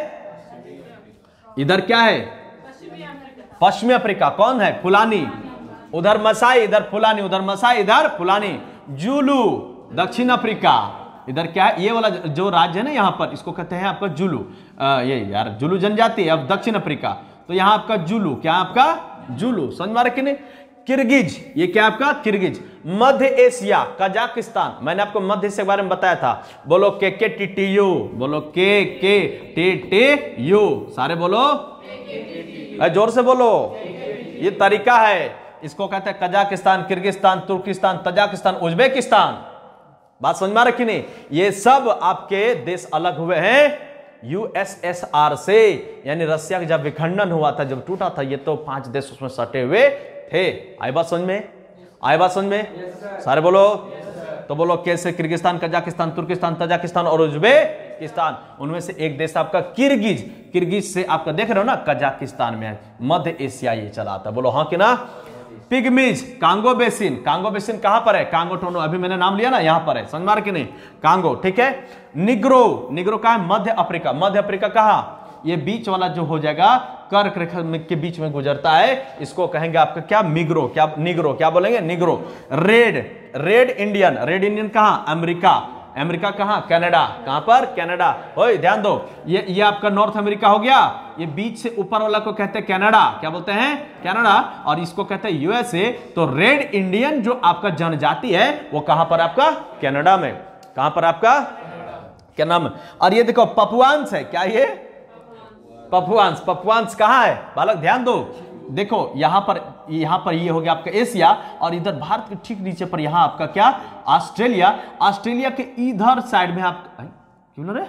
[SPEAKER 1] इधर? क्या है? पश्चिमी अफ्रीका। कौन है? फुलानी। उधर मसाई, इधर फुलानी, उधर मसाई, इधर फुलानी। जुलू दक्षिण अफ्रीका। इधर क्या है? ये वाला जो राज्य है ना यहाँ पर, इसको कहते हैं आपका जुलू। ये यार जुलू जनजाति। अब दक्षिण अफ्रीका, तो यहाँ आपका जुलू। क्या आपका? जुलू। समझ में आ रहा कि नहीं? किर्गिज, ये क्या आपका? किर्गिज। मध्य एशिया, कजाकिस्तान। मैंने आपको मध्य एशिया के बारे में बताया था। बोलो के टी टी यू। बोलो के टी टी यू। सारे बोलो, जोर से बोलो। ये तरीका है, इसको कहते हैं कजाकिस्तान, किर्गिस्तान, तुर्किस्तान, तजाकिस्तान, उज्बेकिस्तान। बात समझ में आ रही कि नहीं? ये सब आपके देश अलग हुए हैं यूएसएसआर से, यानी रशिया का जब विखंडन हुआ था, जब टूटा था, ये तो 5 देश उसमें सटे हुए थे। आई बात समझ में? आई बात समझ में? सारे बोलो। तो बोलो कैसे? किर्गिस्तान, कजाकिस्तान, तुर्किस्तान, तजाकिस्तान और उज्बेकिस्तान। उनमें से एक देश आपका किर्गिज, किर्गिज से आपका देख रहे हो ना कजाकिस्तान में है, मध्य एशिया ये चला आता है। बोलो हाँ कि ना? पिग्मीज, कांगो बेसिन, कांगो बेसिन कहां पर है? कांगो टोनो, अभी मैंने नाम लिया ना, यहां पर है, समझ मार कि नहीं? कांगो, ठीक है। निग्रो, निग्रो कहां है? मध्य अफ्रीका, मध्य अफ्रीका कहां? ये बीच वाला जो हो जाएगा कर्क रेखा के बीच में गुजरता है, इसको कहेंगे आपका क्या? मिग्रो, क्या निग्रो, क्या बोलेंगे? Negro. Red, red Indian, red Indian कहां? अमेरिका, अमेरिका कहां? कनाडा, कहां पर? कनाडा। ओए ध्यान दो, ये आपका नॉर्थ अमेरिका हो गया, ये बीच से ऊपर वाला को कहते हैं कनाडा, क्या बोलते हैं? कनाडा, और इसको कहते हैं यूएसए। तो रेड इंडियन जो आपका जनजाति है वो कहां पर? आपका कनाडा में। कहां पर? आपका क्या नाम? और ये देखो पपुआंस है, क्या ये? पपुआंस, पपुआंस कहां है बालक? ध्यान दो, देखो यहां पर ये हो गया आपका एशिया, और इधर भारत के ठीक नीचे पर यहां आपका क्या? ऑस्ट्रेलिया। ऑस्ट्रेलिया के इधर साइड में आप क्यों ना रे?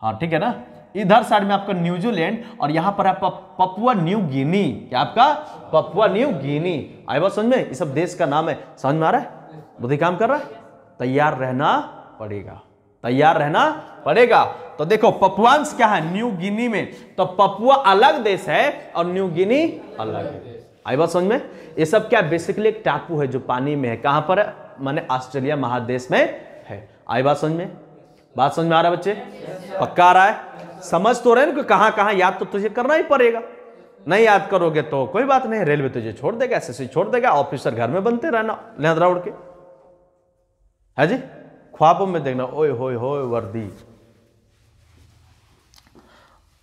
[SPEAKER 1] हाँ ठीक है ना, इधर साइड में आपका न्यूजीलैंड, और यहां पर आपका पपुआ न्यू गिनी। क्या आपका? Papua New Guinea. आई बात समझ में? ये सब देश का नाम है, समझ में आ रहा है? बुद्धि काम कर रहा है? तैयार रहना पड़ेगा, तैयार रहना पड़ेगा। तो देखो पपुआंस क्या है? न्यू गिनी में। तो पपुआ अलग देश है और न्यू गिनी अलग है। आई बात समझ में? ये सब क्या? बेसिकली एक टापू है जो पानी में है। कहां पर है? माने ऑस्ट्रेलिया महादेश में है। आई बात समझ में? बात समझ में आ रहा है बच्चे? पक्का आ रहा है? समझ तो रहे ना कहां कहां, याद तो तुझे करना ही पड़ेगा। नहीं याद करोगे तो कोई बात नहीं, रेलवे तुझे छोड़ देगा, एसएससी छोड़ देगा, ऑफिसर घर में बनते रहना लेंदरा उड़ के, है जी? ख्वाबों में देखना, ओए होए होए वर्दी।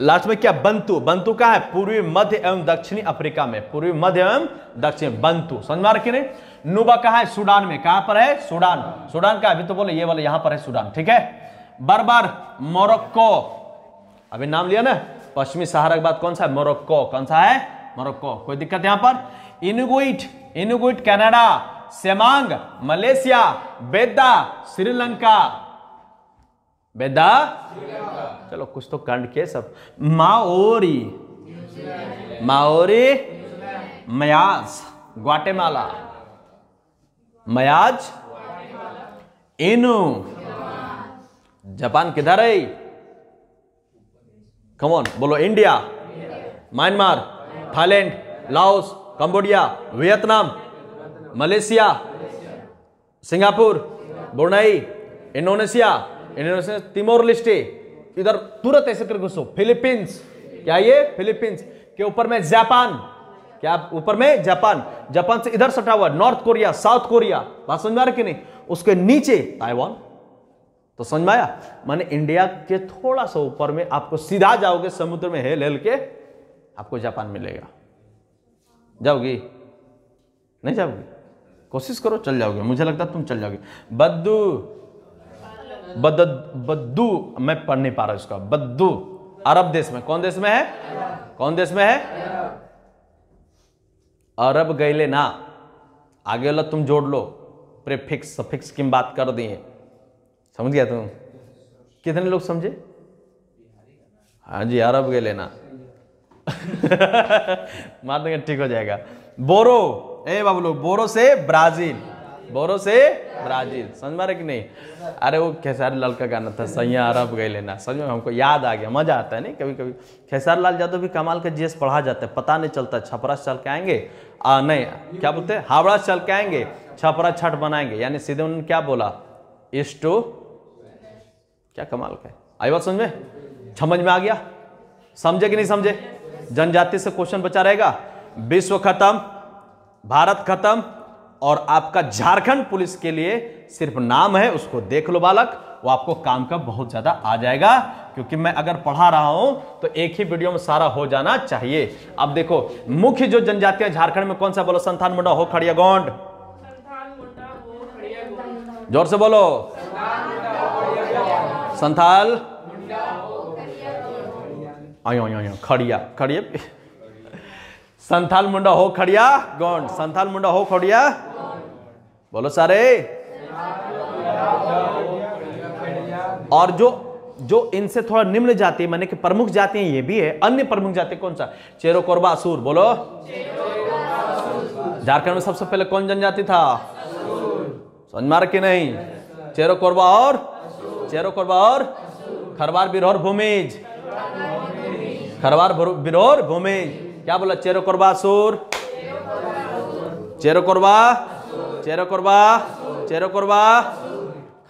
[SPEAKER 1] लास्ट में क्या? बंतु, बंतु कहां है? पूर्वी मध्य एवं दक्षिणी अफ्रीका में, पूर्वी मध्य एवं दक्षिण, बंतु। समझ मार के नहीं? नुबा कहां है? सूडान में। कहां पर है? सूडान, सूडान का अभी तो बोले ये वाला यहां पर है सूडान, ठीक है। बर्बर, मोरक्को, अभी नाम लिया ना, पश्चिमी सहारा के बाद कौन सा है? मोरक्को। कौन सा है? मोरक्को। कोई दिक्कत यहां पर? इनुगुइट, इनुगुइट कनाडा, सेमांग मलेशिया, बेदा श्रीलंका, बेदा, चलो कुछ तो कांड के सब। माओरी, माओरी, मयाज ग्वाटेमाला, मयाज, इनु, जापान किधर है? कम ऑन बोलो। India, Myanmar, Thailand, Laos, Cambodia, Vietnam, Malaysia, Singapore, Brunei, Indonesia, Indonesia, Timor Leste, इधर तुरंत ऐसे करके घुसो। फिलीपींस, क्या ये? फिलीपींस के ऊपर में जापान, क्या ऊपर में? जापान, जापान से इधर सटा हुआ नॉर्थ कोरिया, साउथ कोरिया। बात समझ में आ रही कि नहीं? उसके नीचे ताइवान। तो समझ में आया? माने इंडिया के थोड़ा सा ऊपर में आपको सीधा जाओगे समुद्र में हेल हेल के आपको जापान मिलेगा। जाओगी? नहीं जाओगी? कोशिश करो, चल जाओगे, मुझे लगता है तुम चल जाओगे। बद्दू, बद्दू, मैं पढ़ नहीं पा रहा इसका। बद्दू अरब देश में, कौन देश में है? कौन देश में है? अरब गैले ना, आगे वाला तुम जोड़ लो, प्रीफिक्स सफिक्स की बात कर दिए, समझ गया तुम? कितने लोग समझे? हाँ जी, अरब गए लेना मार देंगे, ठीक हो जाएगा। बोरो, ए बाबू लोग, बोरो से ब्राजील, बोरो से ब्राजील, समझ में आ रहा कि नहीं? अरे वो खेसारी लाल का गाना था, सैया अरब गए लेना, समझ में? हमको याद आ गया, मजा आता है नहीं कभी कभी। खेसारी लाल यादव भी कमाल का जीएस पढ़ा जाता है, पता नहीं चलता। छपरा से चल के आएंगे, नहीं क्या बोलते हैं, हावड़ा से चल के आएंगे, छपरा छठ बनाएंगे, यानी सीधे उन्होंने क्या बोला? इस टू, क्या कमाल का है। आई बात समझ में? समझ में आ गया? समझे कि नहीं समझे? जनजाति से क्वेश्चन बचा रहेगा। विश्व खत्म, भारत खत्म, और आपका झारखंड पुलिस के लिए सिर्फ नाम है, उसको देख लो बालक, वो आपको काम का बहुत ज्यादा आ जाएगा, क्योंकि मैं अगर पढ़ा रहा हूं तो एक ही वीडियो में सारा हो जाना चाहिए। अब देखो मुख्य जो जनजातियां झारखंड में, कौन सा बोलो? संथाल, मुंडा, हो, खड़िया, गोंड, जोर से बोलो। संथाल, खड़िया, खड़िया, संथाल, मुंडा, हो, खड़िया, गोंड, संथाल, मुंडा, हो, खड़िया, बोलो सारे। और जो इनसे थोड़ा निम्न जाति, माने कि प्रमुख जाति ये भी है। अन्य प्रमुख जाति कौन सा? चेरो, कोरबा, असुर, बोलो। झारखंड में सबसे पहले कौन जनजाति था? समझ मार कि नहीं? चेरो कोरबा और खरवार बिरहोर भूमिज, खरवार बिरहोर भूमिज। क्या बोला? चेरो कोरबा सुर, चेरो कोरबा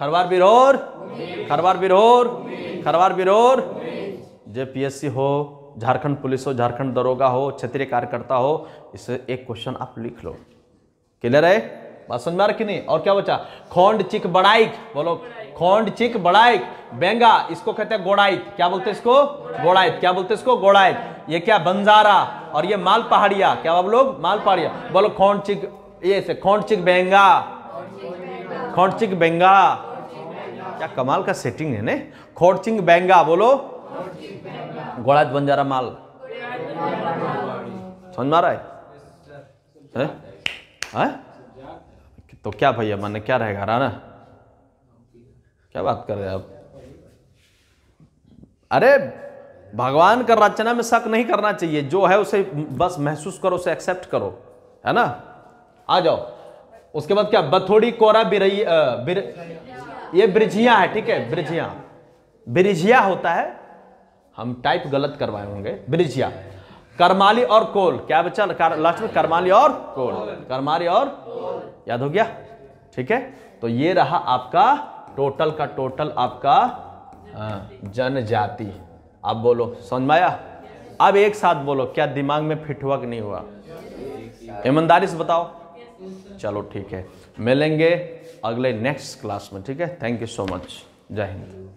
[SPEAKER 1] खरवार बिरहोर। जेपीएससी हो, झारखंड पुलिस हो, झारखंड दरोगा हो, क्षेत्रीय कार्यकर्ता हो, इसे एक क्वेश्चन आप लिख लो। क्लियर है? बात समझ में आ रहा कि नहीं? और क्या बचा? खोंड चिक बड़ाइक, बोलो खोंड चिक बड़ाइक। बेंगा, इसको कहते हैं गोड़ाइत। क्या बोलते हैं इसको? गोड़ाइत। क्या बोलते हैं इसको? गोड़ाइत। ये क्या? बंजारा। और ये माल पहाड़िया। क्या आप लोग? माल पहाड़िया। बोलो खोंड चिक, ये से खोंड चिक बेंगा, खोंड चिक बेंगा। क्या कमाल का सेटिंग है ने? खोंड चिक बेंगा, बोलो गोड़ाइत बंजारा माल। समझ में आ रहा है? तो क्या भैया माने क्या रहेगा? राना क्या बात कर रहे हैं आप? अरे भगवान का रचना में शक नहीं करना चाहिए, जो है उसे बस महसूस करो, उसे एक्सेप्ट करो, है ना? आ जाओ। उसके बाद क्या? बथोड़ी कोरा बिरई, ये ब्रिझिया है, ठीक है? ब्रिझिया होता है, हम टाइप गलत करवाए होंगे। ब्रिझिया। करमाली और कोल। क्या बच्चा लास्ट में? करमाली और कोल, करमाली और, याद हो गया? ठीक है, तो ये रहा आपका टोटल का टोटल आपका जनजाति। आप बोलो समझ में आया? अब एक साथ बोलो, क्या दिमाग में फिट हुआ कि नहीं हुआ? ईमानदारी से बताओ। चलो ठीक है, मिलेंगे अगले नेक्स्ट क्लास में, ठीक है? Thank you so much. जय हिंद।